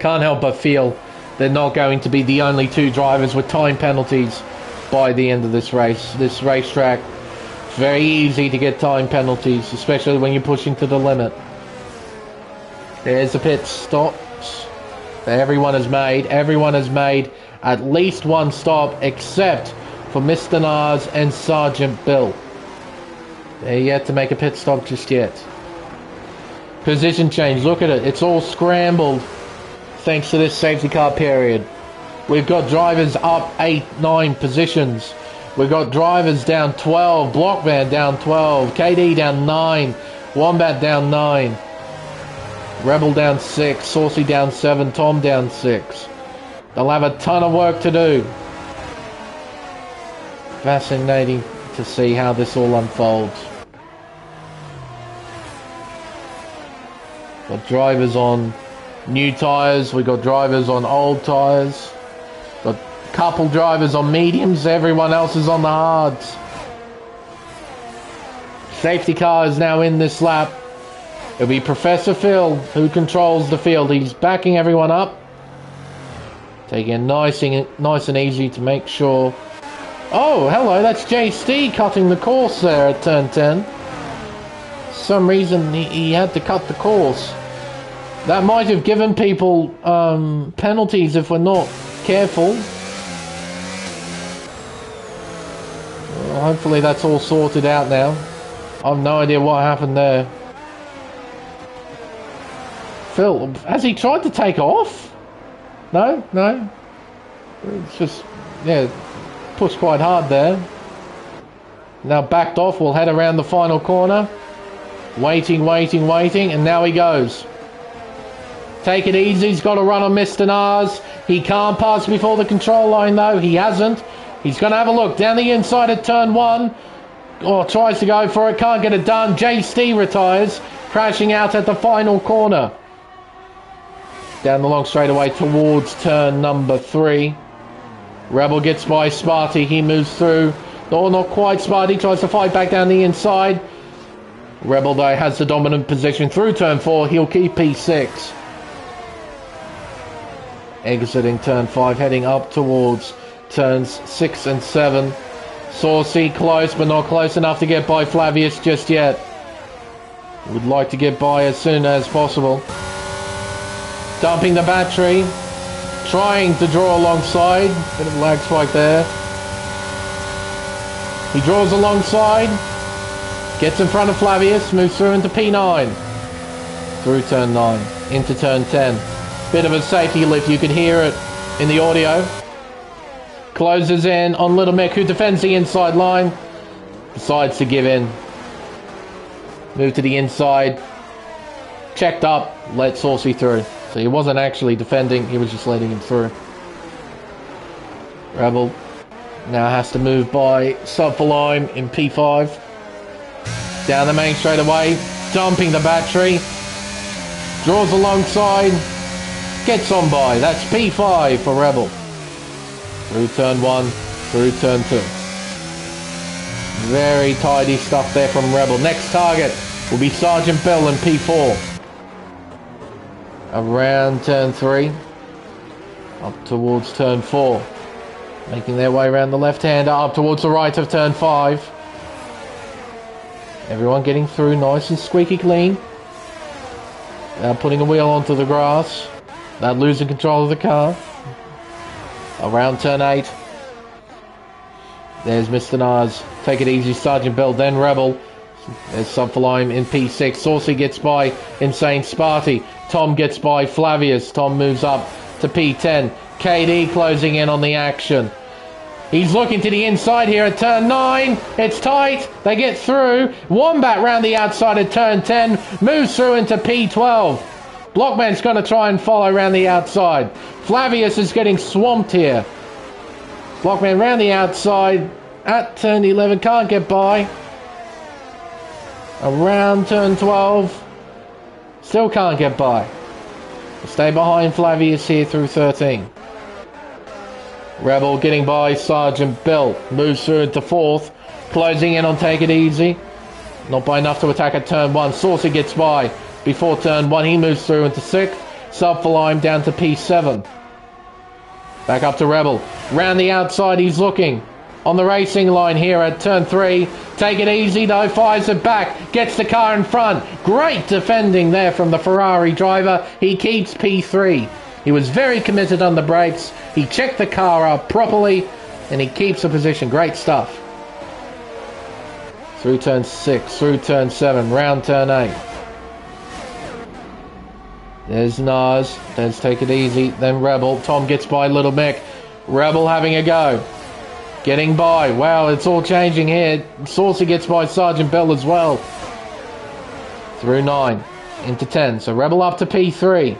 Can't help but feel they're not going to be the only 2 drivers with time penalties by the end of this race. This racetrack, it's very easy to get time penalties, especially when you're pushing to the limit. There's the pit stops that everyone has made. Everyone has made at least 1 stop, except for Mr. Nars and Sergeant Bill. They're yet to make a pit stop just yet. Position change, look at it. It's all scrambled thanks to this safety car period. We've got drivers up 8, 9 positions. We've got drivers down 12. Blockman down 12. KD down 9. Wombat down 9. Rebel down 6. Saucy down 7. Tom down 6. They'll have a ton of work to do. Fascinating to see how this all unfolds. Got drivers on new tyres, we got drivers on old tyres, got a couple drivers on mediums, everyone else is on the hards. Safety car is now in this lap. It'll be Professor Phil who controls the field. He's backing everyone up, taking it nice and easy to make sure. Oh, hello, that's JC cutting the course there at turn 10. For some reason he had to cut the course. That might have given people penalties if we're not careful. Well, hopefully that's all sorted out now. I've no idea what happened there. Phil, has he tried to take off? No? No? It's just, yeah, pushed quite hard there. Now backed off, we'll head around the final corner. Waiting, and now he goes. Take it easy, he's got to run on Mr. Nars. He can't pass before the control line though, he hasn't. He's going to have a look down the inside at turn 1. Oh, tries to go for it, can't get it done. JC retires, crashing out at the final corner. Down the long straightaway towards turn number 3. Rebel gets by Sparty, he moves through. No, not quite. Sparty tries to fight back down the inside. Rebel though has the dominant position through turn 4, he'll keep P6. Exiting turn 5, heading up towards turns 6 and 7. Saucy close, but not close enough to get by Flavius just yet. Would like to get by as soon as possible. Dumping the battery, trying to draw alongside. Bit of lag spike there. He draws alongside, gets in front of Flavius, moves through into P9. Through turn 9, into turn 10. Bit of a safety lift, you can hear it in the audio. Closes in on Little Mick, who defends the inside line. Decides to give in. Move to the inside. Checked up, let Saucy through. So he wasn't actually defending, he was just letting him through. Rebel now has to move by Subfalime in P5. Down the main straightaway, dumping the battery. Draws alongside. Gets on by. That's P5 for Rebel. Through turn 1, through turn 2. Very tidy stuff there from Rebel. Next target will be Sergeant Bill in P4. Around turn 3. Up towards turn 4. Making their way around the left-hander. Up towards the right of turn 5. Everyone getting through nice and squeaky clean. Now putting a wheel onto the grass. Not losing control of the car. Around turn 8. There's Mr. Nars. Take it easy, Sergeant Bill, then Rebel. There's Subflime in P6. Saucy gets by Insane Sparty. Tom gets by Flavius. Tom moves up to P10. KD closing in on the action. He's looking to the inside here at turn 9. It's tight. They get through. Wombat round the outside at turn 10. Moves through into P12. Blockman's going to try and follow around the outside. Flavius is getting swamped here. Blockman round the outside at turn 11. Can't get by. Around turn 12. Still can't get by. Stay behind Flavius here through 13. Rebel getting by Sergeant Bill. Moves through into 4th. Closing in on Take It Easy. Not by enough to attack at turn 1. Saucy gets by before turn 1. He moves through into 6th. Subflime down to P7. Back up to Rebel. Round the outside he's looking. On the racing line here at turn 3. Take It Easy though. Fires it back. Gets the car in front. Great defending there from the Ferrari driver. He keeps P3. He was very committed on the brakes. He checked the car up properly, and he keeps the position. Great stuff. Through turn 6, through turn 7, round turn 8. There's Nas. There's Take It Easy. Then Rebel. Tom gets by Little Mick. Rebel having a go. Getting by. Wow, it's all changing here. Saucy gets by Sergeant Bell as well. Through 9. Into 10. So Rebel up to P3.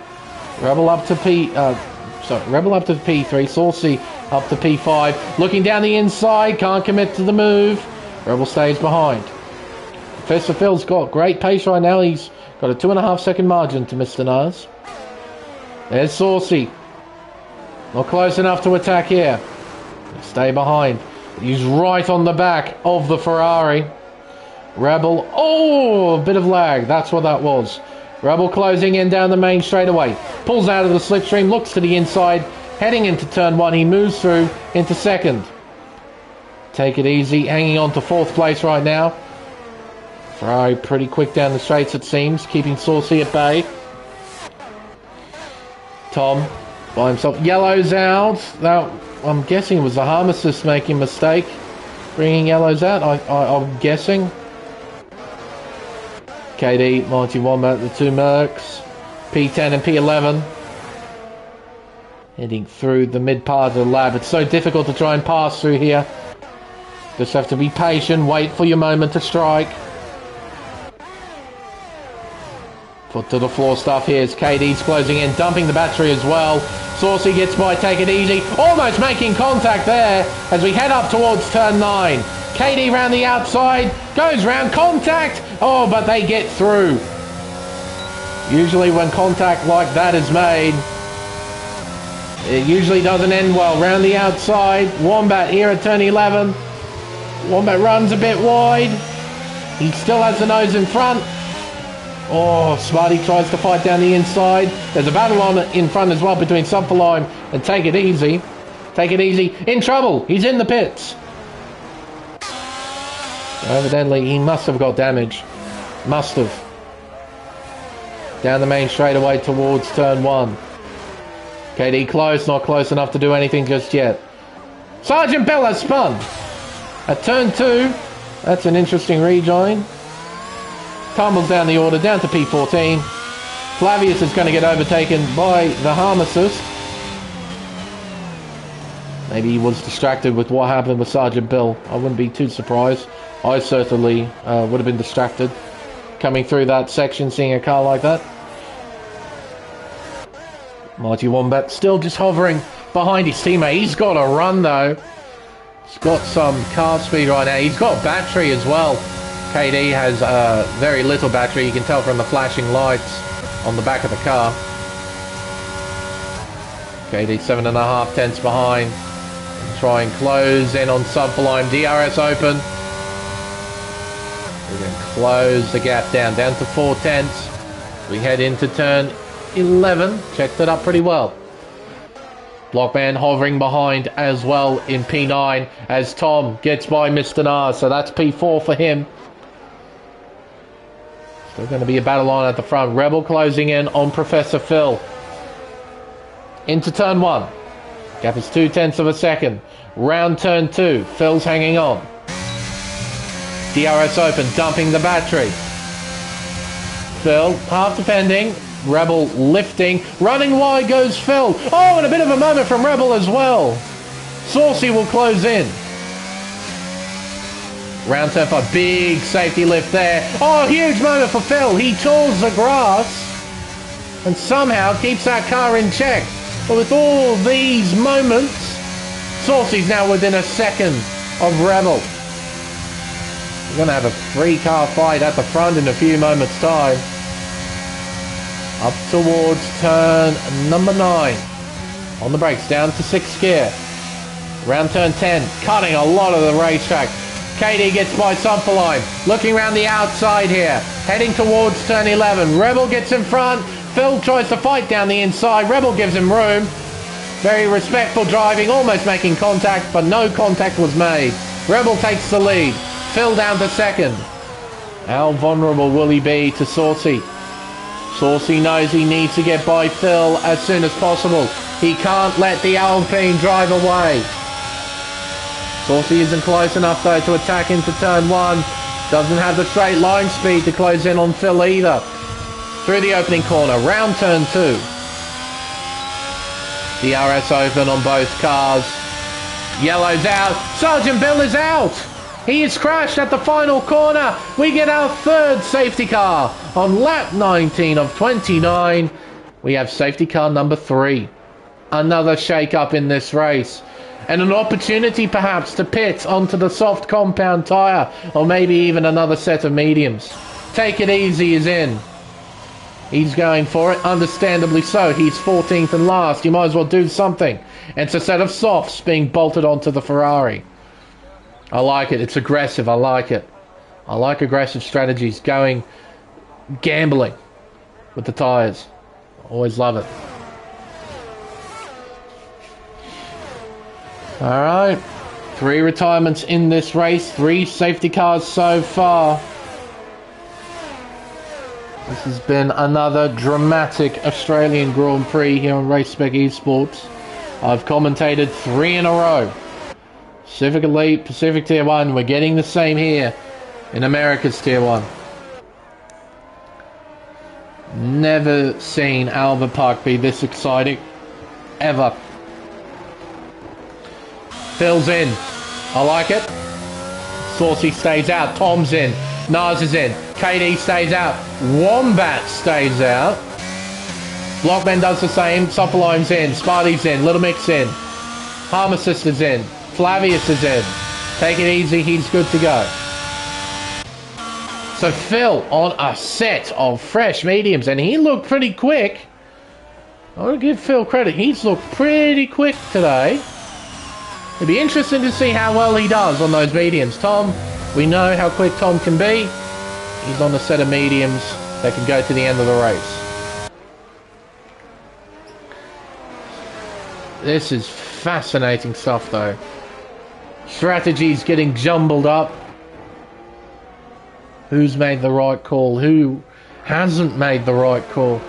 Rebel up to P3. Saucy up to P5. Looking down the inside. Can't commit to the move. Rebel stays behind. Professor Phil's got great pace right now. He's got a 2.5 second margin to Mr. Nas. There's Saucy. Not close enough to attack here. Stay behind. He's right on the back of the Ferrari. Rebel. Oh, a bit of lag. That's what that was. Rebel closing in down the main straightaway. Pulls out of the slipstream. Looks to the inside. Heading into turn 1. He moves through into 2nd. Take It Easy. Hanging on to 4th place right now. Ferrari pretty quick down the straights it seems. Keeping Saucy at bay. Tom by himself. Yellows out. That, I'm guessing it was the Harmicist making a mistake. Bringing yellows out. I'm guessing. KD, Mighty Wombat, the 2 Mercs. P10 and P11. Heading through the mid part of the lab. It's so difficult to try and pass through here. Just have to be patient. Wait for your moment to strike. Foot to the floor stuff here as KD's closing in. Dumping the battery as well. Saucy gets by Take It Easy. Almost making contact there as we head up towards turn 9. KD round the outside. Goes round. Contact. Oh, but they get through. Usually when contact like that is made, it usually doesn't end well. Round the outside. Wombat here at turn 11. Wombat runs a bit wide. He still has the nose in front. Oh, Smarty tries to fight down the inside. There's a battle on in front as well between Subflime and Take It Easy. Take It Easy in trouble. He's in the pits. Evidently, he must have got damage. Must have. Down the main straightaway towards turn 1. KD close, not close enough to do anything just yet. Sergeant Bell has spun. At turn 2, that's an interesting rejoin. Tumbles down the order, down to P14. Flavius is going to get overtaken by the Harmicist. Maybe he was distracted with what happened with Sergeant Bill. I wouldn't be too surprised. I certainly would have been distracted coming through that section, seeing a car like that. Mighty Wombat still just hovering behind his teammate. He's got a run though. He's got some car speed right now. He's got battery as well. KD has very little battery. You can tell from the flashing lights on the back of the car. KD 7.5 tenths behind. Try and close in on Subflime. DRS open. We're going to close the gap down to 4 tenths. We head into turn 11. Checked it up pretty well. Blockman hovering behind as well in P9 as Tom gets by Mr. Nas. So that's P4 for him. Still going to be a battle on at the front. Rebel closing in on Professor Phil. Into turn 1. Gap is 2 tenths of a second. Round turn 2. Phil's hanging on. DRS open, dumping the battery. Phil, half defending. Rebel lifting. Running wide goes Phil. Oh, and a bit of a moment from Rebel as well. Saucy will close in. Round turn 5, big safety lift there. Oh, huge moment for Phil. He tours the grass and somehow keeps that car in check. But with all these moments, Saucy's now within a second of Rebel. We're going to have a 3-car fight at the front in a few moments' time. Up towards turn number 9. On the brakes, down to 6th gear. Round turn 10, cutting a lot of the racetrack. Katie gets by Sunferline, looking around the outside here, heading towards turn 11. Rebel gets in front. Phil tries to fight down the inside. Rebel gives him room. Very respectful driving, almost making contact, but no contact was made. Rebel takes the lead. Phil down to 2nd. How vulnerable will he be to Saucy? Saucy knows he needs to get by Phil as soon as possible. He can't let the Alpine drive away. Saucy isn't close enough though to attack into turn 1. Doesn't have the straight line speed to close in on Phil either. Through the opening corner, round turn 2. DRS open on both cars. Yellow's out. Sergeant Bill is out. He is crashed at the final corner. We get our 3rd safety car on lap 19 of 29. We have safety car number 3. Another shake-up in this race. And an opportunity perhaps to pit onto the soft compound tyre, or maybe even another set of mediums. Take it easy is in. He's going for it, understandably so. He's 14th and last. You might as well do something. And it's a set of softs being bolted onto the Ferrari. I like it. It's aggressive. I like it. I like aggressive strategies. Gambling with the tyres. Always love it. Alright, 3 retirements in this race, 3 safety cars so far. This has been another dramatic Australian Grand Prix here on Race Spec Esports. I've commentated 3 in a row. Pacific Elite, Pacific Tier 1, we're getting the same here in America's Tier 1. Never seen Albert Park be this exciting, ever. Phil's in. I like it. Saucy stays out. Tom's in. Nars is in. KD stays out. Wombat stays out. Blockman does the same. Sopperline's in. Sparty's in. Little Mick's in. Harmer Sister's in. Flavius is in. Take it easy. He's good to go. So Phil on a set of fresh mediums, and he looked pretty quick. I want to give Phil credit. He's looked pretty quick today. It'd be interesting to see how well he does on those mediums. Tom, we know how quick Tom can be. He's on a set of mediums that can go to the end of the race. This is fascinating stuff though. Strategies getting jumbled up. Who's made the right call? Who hasn't made the right call?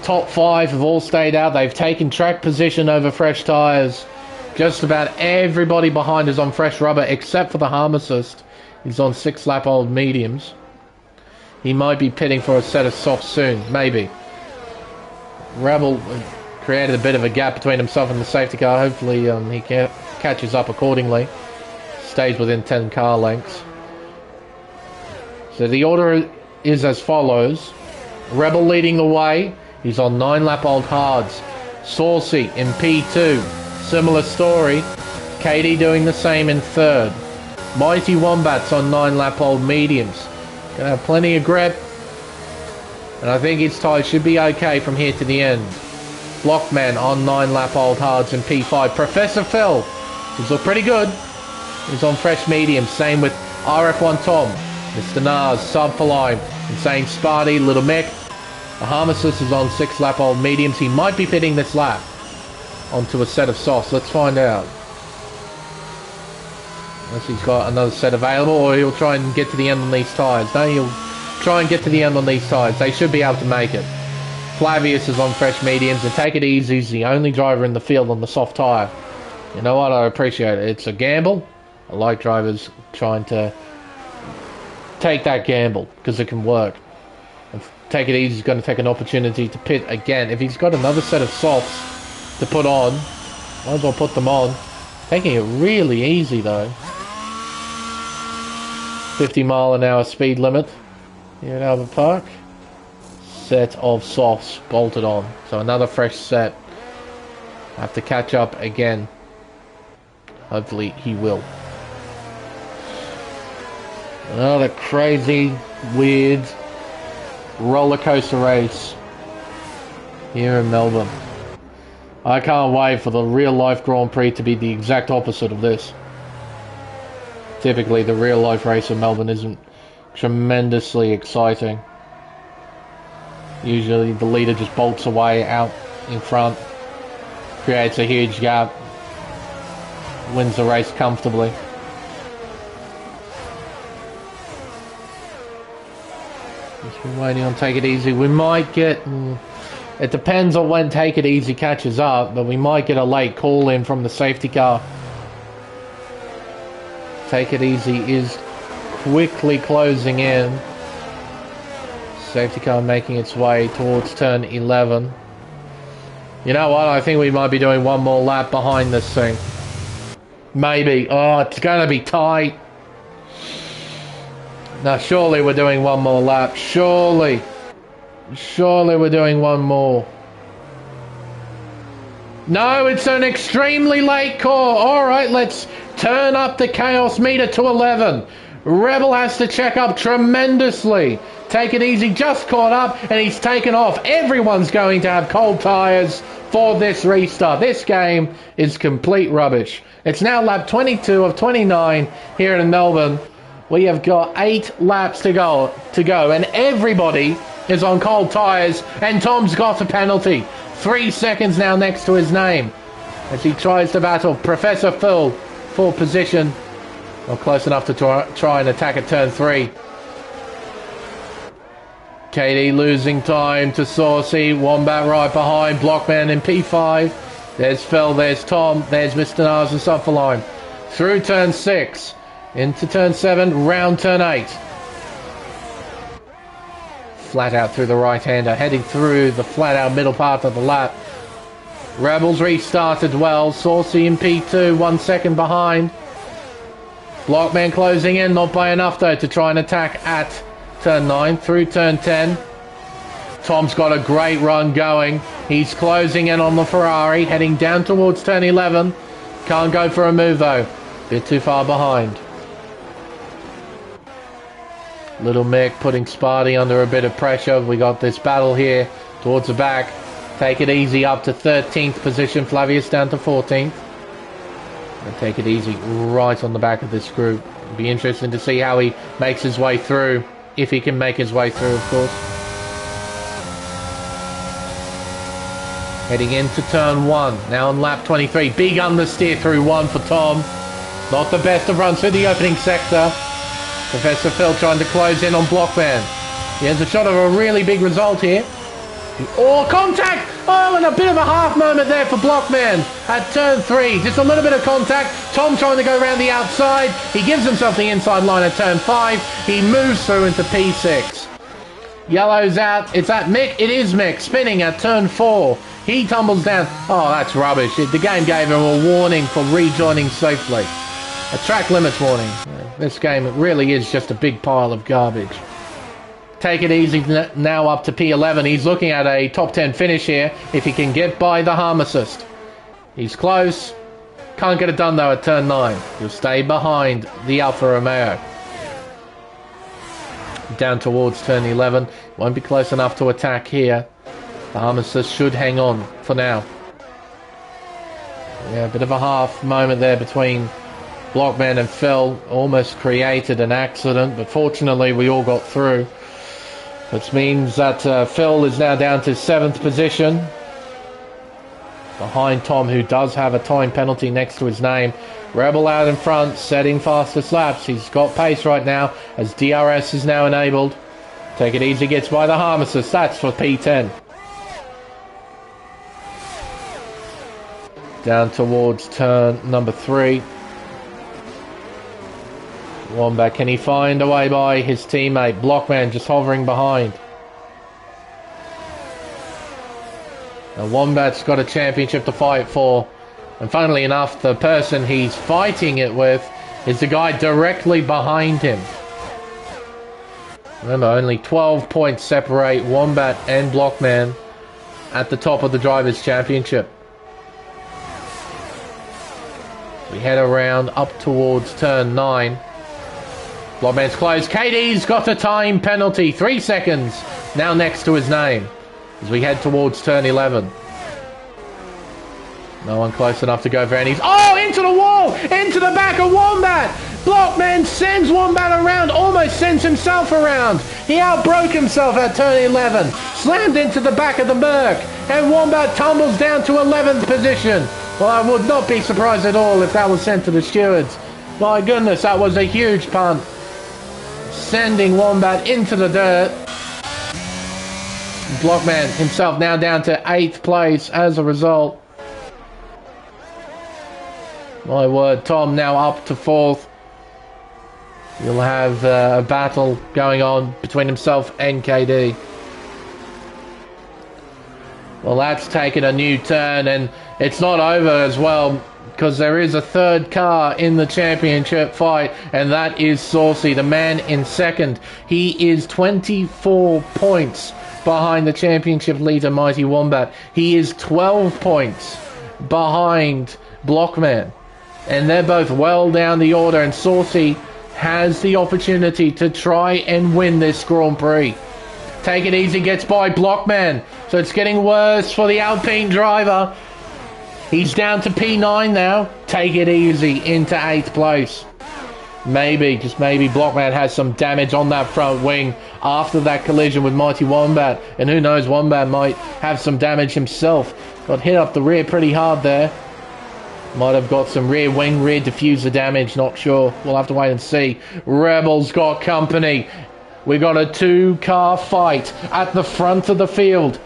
Top 5 have all stayed out. They've taken track position over fresh tyres. Just about everybody behind is on fresh rubber except for the Harmacist. He's on 6-lap-old mediums. He might be pitting for a set of softs soon. Maybe. Rebel created a bit of a gap between himself and the safety car. Hopefully he catches up accordingly. Stays within 10 car lengths. So the order is as follows. Rebel leading the way. He's on 9-lap-old hards. Saucy in P2. Similar story. Katie doing the same in 3rd. Mighty Wombats on 9-lap-old mediums. Gonna have plenty of grip. And I think his tyres should be okay from here to the end. Blockman on 9-lap-old hards in P5. Professor Phil. He's looked pretty good. He's on fresh mediums. Same with RF1 Tom. Mr. Nars, Sub for Line. Insane Sparty, Little Mick. The Harmacist is on 6-lap-old mediums. He might be pitting this lap onto a set of softs. Let's find out. Unless he's got another set available, or he'll try and get to the end on these tyres. No, he'll try and get to the end on these tyres. They should be able to make it. Flavius is on fresh mediums, and take it easy. He's the only driver in the field on the soft tyre. You know what? I appreciate it. It's a gamble, I like drivers trying to take that gamble because it can work. And take it easy, he's going to take an opportunity to pit again. If he's got another set of softs to put on, might as well put them on. Taking it really easy though. 50-mile-an-hour speed limit here at Albert Park. Set of softs bolted on. So another fresh set. Have to catch up again. Hopefully he will. Another crazy, weird roller coaster race here in Melbourne. I can't wait for the real life Grand Prix to be the exact opposite of this. Typically the real life race in Melbourne isn't tremendously exciting. Usually the leader just bolts away out in front, creates a huge gap, wins the race comfortably. Just been waiting on Take It Easy. We might get... It depends on when Take It Easy catches up, but we might get a late call in from the safety car. Take It Easy is quickly closing in. Safety car making its way towards turn 11. You know what? I think we might be doing one more lap behind this thing. Maybe. Oh, it's going to be tight. Now, surely we're doing one more lap. Surely. Surely we're doing one more. No, it's an extremely late call. Alright, let's turn up the chaos meter to 11. Rebel has to check up tremendously. Take It Easy just caught up and he's taken off. Everyone's going to have cold tyres for this restart. This game is complete rubbish. It's now lap 22 of 29 here in Melbourne. We have got 8 laps to go, and everybody is on cold tyres, and Tom's got a penalty. 3 seconds now next to his name as he tries to battle Professor Phil for position. Not close enough to try and attack at turn 3. Katie losing time to Saucy. Wombat right behind. Blockman in P5. There's Phil, there's Tom, there's Mr. Nars and Subfalime. Through turn 6. Into turn 7, round turn 8. Flat out through the right-hander, heading through the flat-out middle part of the lap. Rebels restarted well. Saucy in P2, 1 second behind. Blockman closing in, not by enough though to try and attack at turn 9, through turn 10. Tom's got a great run going. He's closing in on the Ferrari, heading down towards turn 11. Can't go for a move though. Bit too far behind. Little Mick putting Sparty under a bit of pressure. We got this battle here towards the back. Take It Easy up to 13th position. Flavius down to 14th. And Take It Easy right on the back of this group. It'll be interesting to see how he makes his way through. If he can make his way through, of course. Heading into turn 1. Now on lap 23. Big understeer through 1 for Tom. Not the best of runs through the opening sector. Professor Phil trying to close in on Blockman. He has a shot of a really big result here. Oh, contact! Oh, and a bit of a half moment there for Blockman at turn 3. Just a little bit of contact. Tom trying to go around the outside. He gives himself the inside line at turn 5. He moves through into P6. Yellow's out. It's at Mick. It is Mick spinning at turn 4. He tumbles down. Oh, that's rubbish. The game gave him a warning for rejoining safely. A track limits warning. This game really is just a big pile of garbage. Take It Easy now up to P11. He's looking at a top 10 finish here if he can get by the harm assist. He's close. Can't get it done though at turn 9. He'll stay behind the Alfa Romeo. Down towards turn 11. Won't be close enough to attack here. The harm assist should hang on for now. Yeah, a bit of a half moment there between Blockman and Phil. Almost created an accident, but fortunately we all got through. Which means that Phil is now down to 7th position. Behind Tom, who does have a time penalty next to his name. Rebel out in front, setting fastest laps. He's got pace right now, as DRS is now enabled. Take It Easy gets by the harm assist. That's for P10. Down towards turn number 3. Wombat, can he find a way by his teammate? Blockman just hovering behind. Now Wombat's got a championship to fight for. And funnily enough, the person he's fighting it with is the guy directly behind him. Remember, only 12 points separate Wombat and Blockman at the top of the Drivers' Championship. We head around up towards turn 9. Blockman's close. KD's got a time penalty. 3 seconds now next to his name as we head towards turn 11. No one close enough to go for any. Oh, into the wall! Into the back of Wombat! Blockman sends Wombat around, almost sends himself around. He outbroke himself at turn 11. Slammed into the back of the Merc. And Wombat tumbles down to 11th position. Well, I would not be surprised at all if that was sent to the stewards. My goodness, that was a huge punt. Sending Wombat into the dirt. Blockman himself now down to 8th place as a result. My word, Tom now up to 4th. You'll have a battle going on between himself and KD. Well, that's taken a new turn, and it's not over as well, because there is a third car in the championship fight, and that is Saucy, the man in second. He is 24 points behind the championship leader, Mighty Wombat. He is 12 points behind Blockman. And they're both well down the order, and Saucy has the opportunity to try and win this Grand Prix. Take it easy, gets by Blockman. So it's getting worse for the Alpine driver. He's down to P9 now. Take it easy into 8th place. Maybe, just maybe, Blockman has some damage on that front wing after that collision with Mighty Wombat. And who knows, Wombat might have some damage himself. Got hit up the rear pretty hard there. Might have got some rear wing, rear diffuser damage, not sure. We'll have to wait and see. Rebel's got company. We got a 2-car fight at the front of the field.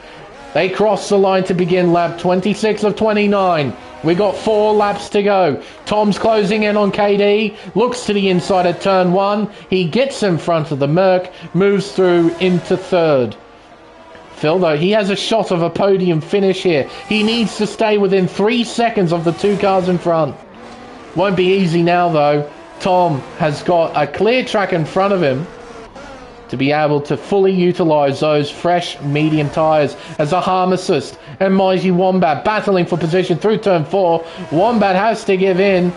They cross the line to begin lap 26 of 29. We got 4 laps to go. Tom's closing in on KD. Looks to the inside at turn 1. He gets in front of the Merc. Moves through into 3rd. Phil, though, he has a shot of a podium finish here. He needs to stay within 3 seconds of the 2 cars in front. Won't be easy now, though. Tom has got a clear track in front of him to be able to fully utilise those fresh medium tyres as a harm assist. And Mighty Wombat battling for position through turn 4. Wombat has to give in.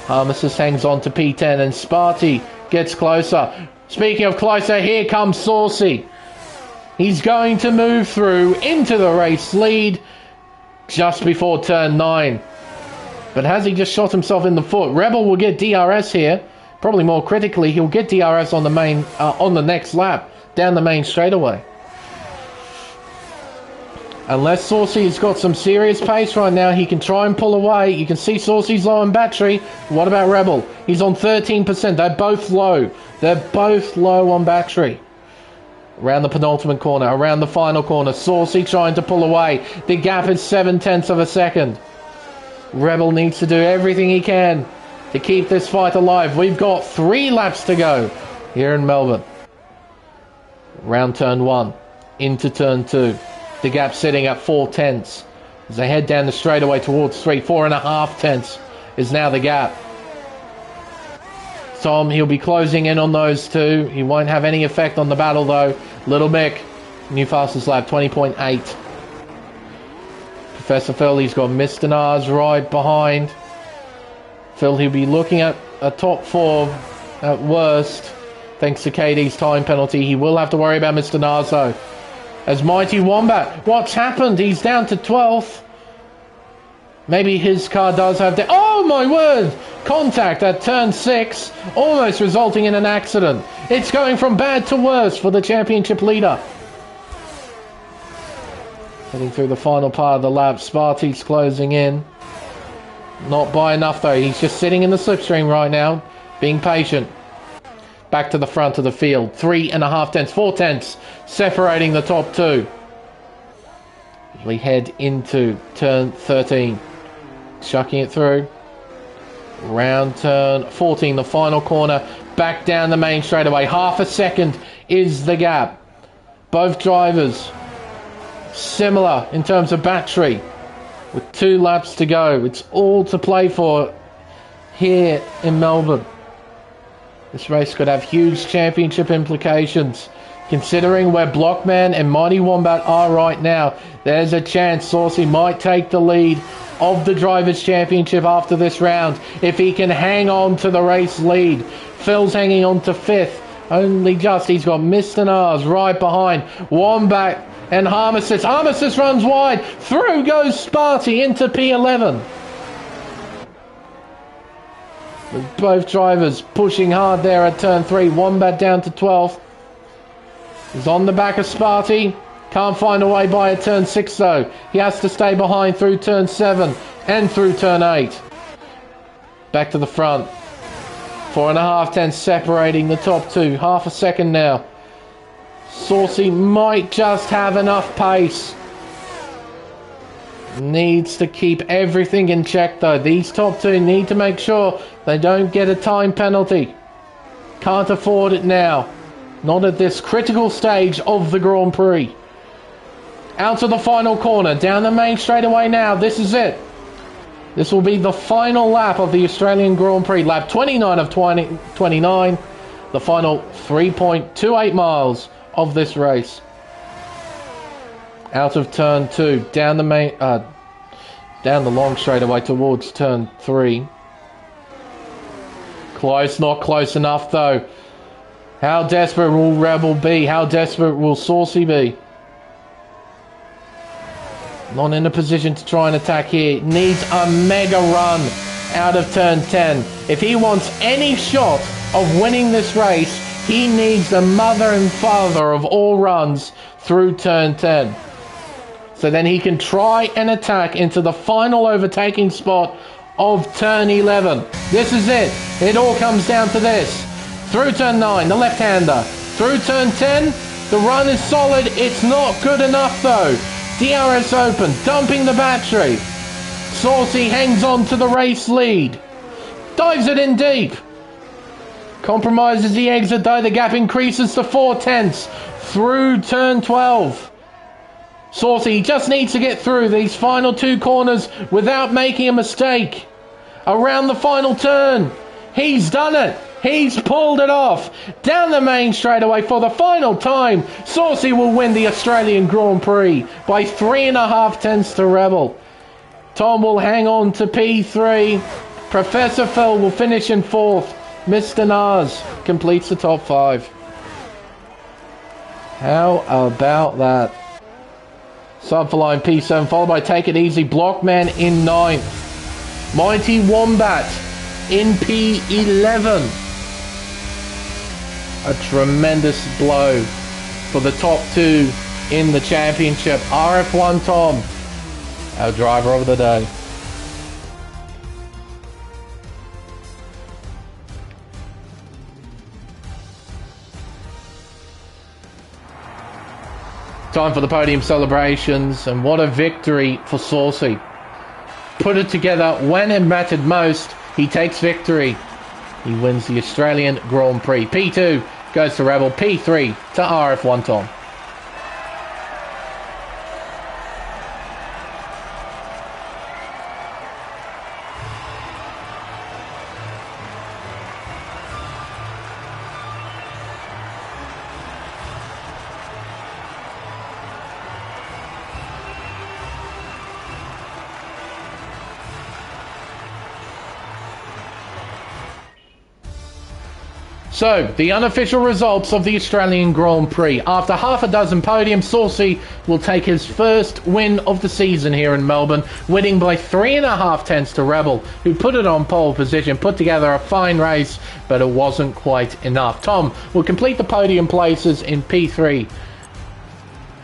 Harm assist hangs on to P10 and Sparty gets closer. Speaking of closer, here comes Saucy. He's going to move through into the race lead just before turn 9. But has he just shot himself in the foot? Rebel will get DRS here. Probably more critically, he'll get DRS on the main, on the next lap, down the main straightaway. Unless Saucy's got some serious pace right now, he can try and pull away. You can see Saucy's low on battery. What about Rebel? He's on 13%. They're both low. They're both low on battery. Around the penultimate corner, around the final corner. Saucy trying to pull away. The gap is 0.7 of a second. Rebel needs to do everything he can to keep this fight alive. We've got 3 laps to go here in Melbourne. Round turn 1 into turn 2. The gap sitting at 0.4 as they head down the straightaway towards 3. 4.5 is now the gap. Tom, he'll be closing in on those 2. He won't have any effect on the battle though. Little Mick, new fastest lap, 20.8. Professor Phil, he's got Mr. Nars right behind. Phil, he'll be looking at a top 4 at worst, thanks to KD's time penalty. He will have to worry about Mr. Nars though. As Mighty Wombat, what's happened? He's down to 12th. Maybe his car does have oh my word! Contact at turn 6, almost resulting in an accident. It's going from bad to worse for the championship leader. Heading through the final part of the lap, Sparty's closing in. Not by enough though, he's just sitting in the slipstream right now, being patient. Back to the front of the field, 3.5 4 separating the top 2. We head into turn 13. Chucking it through. Round turn 14, the final corner. Back down the main straightaway. Half a second is the gap. Both drivers similar in terms of battery. With 2 laps to go. It's all to play for here in Melbourne. This race could have huge championship implications. Considering where Blockman and Mighty Wombat are right now, there's a chance Saucy might take the lead of the Drivers' Championship after this round if he can hang on to the race lead. Phil's hanging on to 5th. Only just. He's got Mr. Nars right behind. Wombat and Harmesis. Harmesis runs wide. Through goes Sparty into P11. With both drivers pushing hard there at turn 3. Wombat down to 12th. He's on the back of Sparty. Can't find a way by at turn 6 though. He has to stay behind through turn 7 and through turn 8. Back to the front. 4.5 tenths separating the top 2. Half a second now. Saucy might just have enough pace. Needs to keep everything in check though. These top 2 need to make sure they don't get a time penalty. Can't afford it now. Not at this critical stage of the Grand Prix. Out to the final corner. Down the main straightaway now. This is it. This will be the final lap of the Australian Grand Prix. Lap 29 of 29. The final 3.28 miles of this race. Out of turn 2. Down the main... down the long straightaway towards turn 3. Close. Not close enough though. How desperate will Rebel be? How desperate will Saucy be? Not in a position to try and attack here. Needs a mega run out of turn 10. If he wants any shot of winning this race, he needs the mother and father of all runs through turn 10. So then he can try and attack into the final overtaking spot of turn 11. This is it. It all comes down to this. Through turn 9, the left-hander. Through turn 10, the run is solid. It's not good enough though. DRS open, dumping the battery. Saucy hangs on to the race lead. Dives it in deep. Compromises the exit though. The gap increases to 4 tenths through turn 12. Saucy just needs to get through these final 2 corners without making a mistake. Around the final turn. He's done it. He's pulled it off. Down the main straightaway for the final time. Saucy will win the Australian Grand Prix by 3.5 tenths to Rebel. Tom will hang on to P3. Professor Phil will finish in 4th. Mr. Nars completes the top 5. How about that? Sub for line P7 followed by Take It Easy. Blockman in 9th. Mighty Wombat in P11. A tremendous blow for the top 2 in the championship. RF1 Tom, our driver of the day. Time for the podium celebrations, and what a victory for Saucy. Put it together when it mattered most. He takes victory. He wins the Australian Grand Prix. P2 goes to Rebel. P3 to RF1 Tom. So, the unofficial results of the Australian Grand Prix. After half a dozen podiums, Saucy will take his first win of the season here in Melbourne, winning by 3.5 tenths to Rebel, who put it on pole position, put together a fine race, but it wasn't quite enough. Tom will complete the podium places in P3.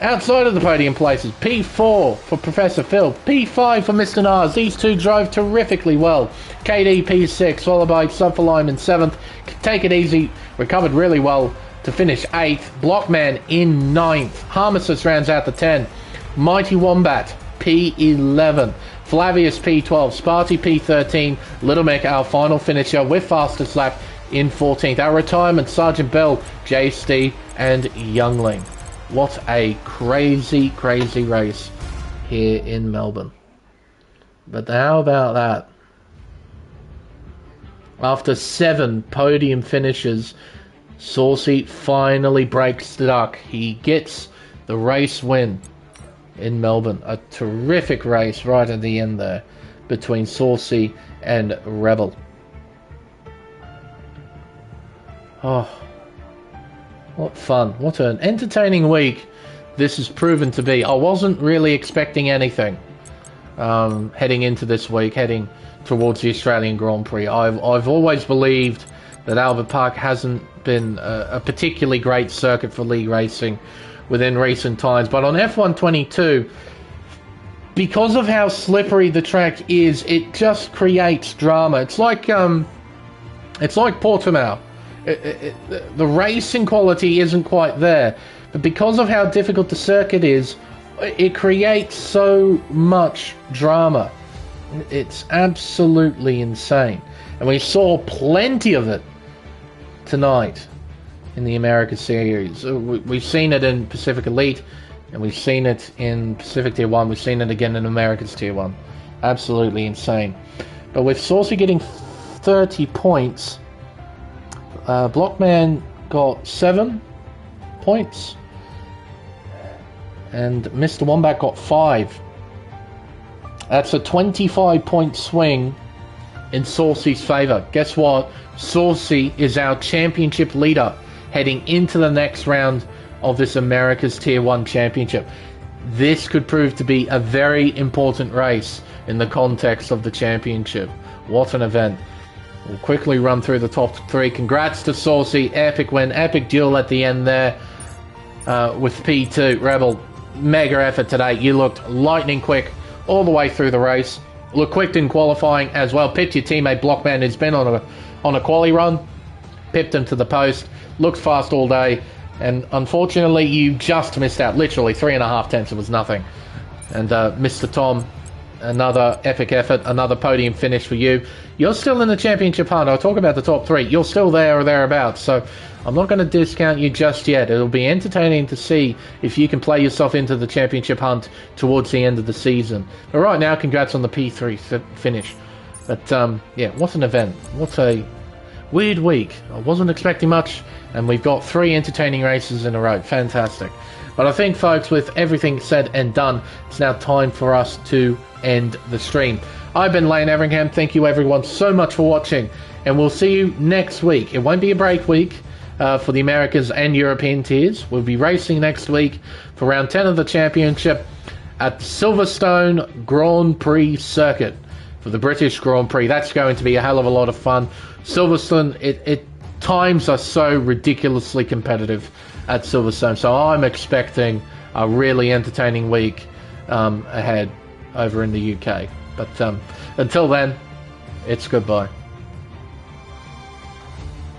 Outside of the podium places, P4 for Professor Phil, P5 for Mr. Nars. These two drove terrifically well. KD P6, followed by Sub for Lyman 7th. Take It Easy recovered really well to finish 8th. Blockman in 9th. Harmesis rounds out the 10. Mighty Wombat P11. Flavius P12, Sparty P13, Little Mick, our final finisher with fastest lap in 14th. Our retirement, Sergeant Bell, J. Steve, and Youngling. What a crazy, crazy race here in Melbourne. But how about that? After 7 podium finishes, Saucy finally breaks the duck. He gets the race win in Melbourne. A terrific race right at the end there between Saucy and Rebel. Oh, what fun. What an entertaining week this has proven to be. I wasn't really expecting anything heading into this week, heading towards the Australian Grand Prix. I've always believed that Albert Park hasn't been a particularly great circuit for league racing within recent times, but on F122, because of how slippery the track is, it just creates drama. It's like Portimao. The racing quality isn't quite there, but because of how difficult the circuit is, it creates so much drama. It's absolutely insane, and we saw plenty of it tonight in the America Series. We've seen it in Pacific Elite, and we've seen it in Pacific Tier 1. We've seen it again in America's Tier 1. Absolutely insane. But with Saucy getting 30 points, Blockman got 7 points, and Mr. Wombat got 5. That's a 25-point swing in Saucy's favour. Guess what? Saucy is our championship leader heading into the next round of this America's Tier 1 Championship. This could prove to be a very important race in the context of the championship. What an event. We'll quickly run through the top 3. Congrats to Saucy. Epic win. Epic duel at the end there with P2. Rebel, mega effort today. You looked lightning quick all the way through the race. Looked quick in qualifying as well. Pipped your teammate Blockman, who's been on a quali run. Pipped him to the post. Looked fast all day. And unfortunately, you just missed out. Literally 3.5 tenths. It was nothing. And Mr. Tom, another epic effort. Another podium finish for you. You're still in the championship hunt. I'll talk about the top 3. You're still there or thereabouts. So I'm not going to discount you just yet. It'll be entertaining to see if you can play yourself into the championship hunt towards the end of the season. But right now, congrats on the P3 finish. But yeah, what an event. What a weird week. I wasn't expecting much, and we've got 3 entertaining races in a row. Fantastic. But I think, folks, with everything said and done, it's now time for us to end the stream. I've been Lane Everingham. Thank you, everyone, so much for watching, and we'll see you next week. It won't be a break week for the Americas and European tiers. We'll be racing next week for round 10 of the championship at Silverstone Grand Prix circuit for the British Grand Prix. That's going to be a hell of a lot of fun. Silverstone, it times are so ridiculously competitive at Silverstone, so I'm expecting a really entertaining week ahead over in the UK. But until then, it's goodbye.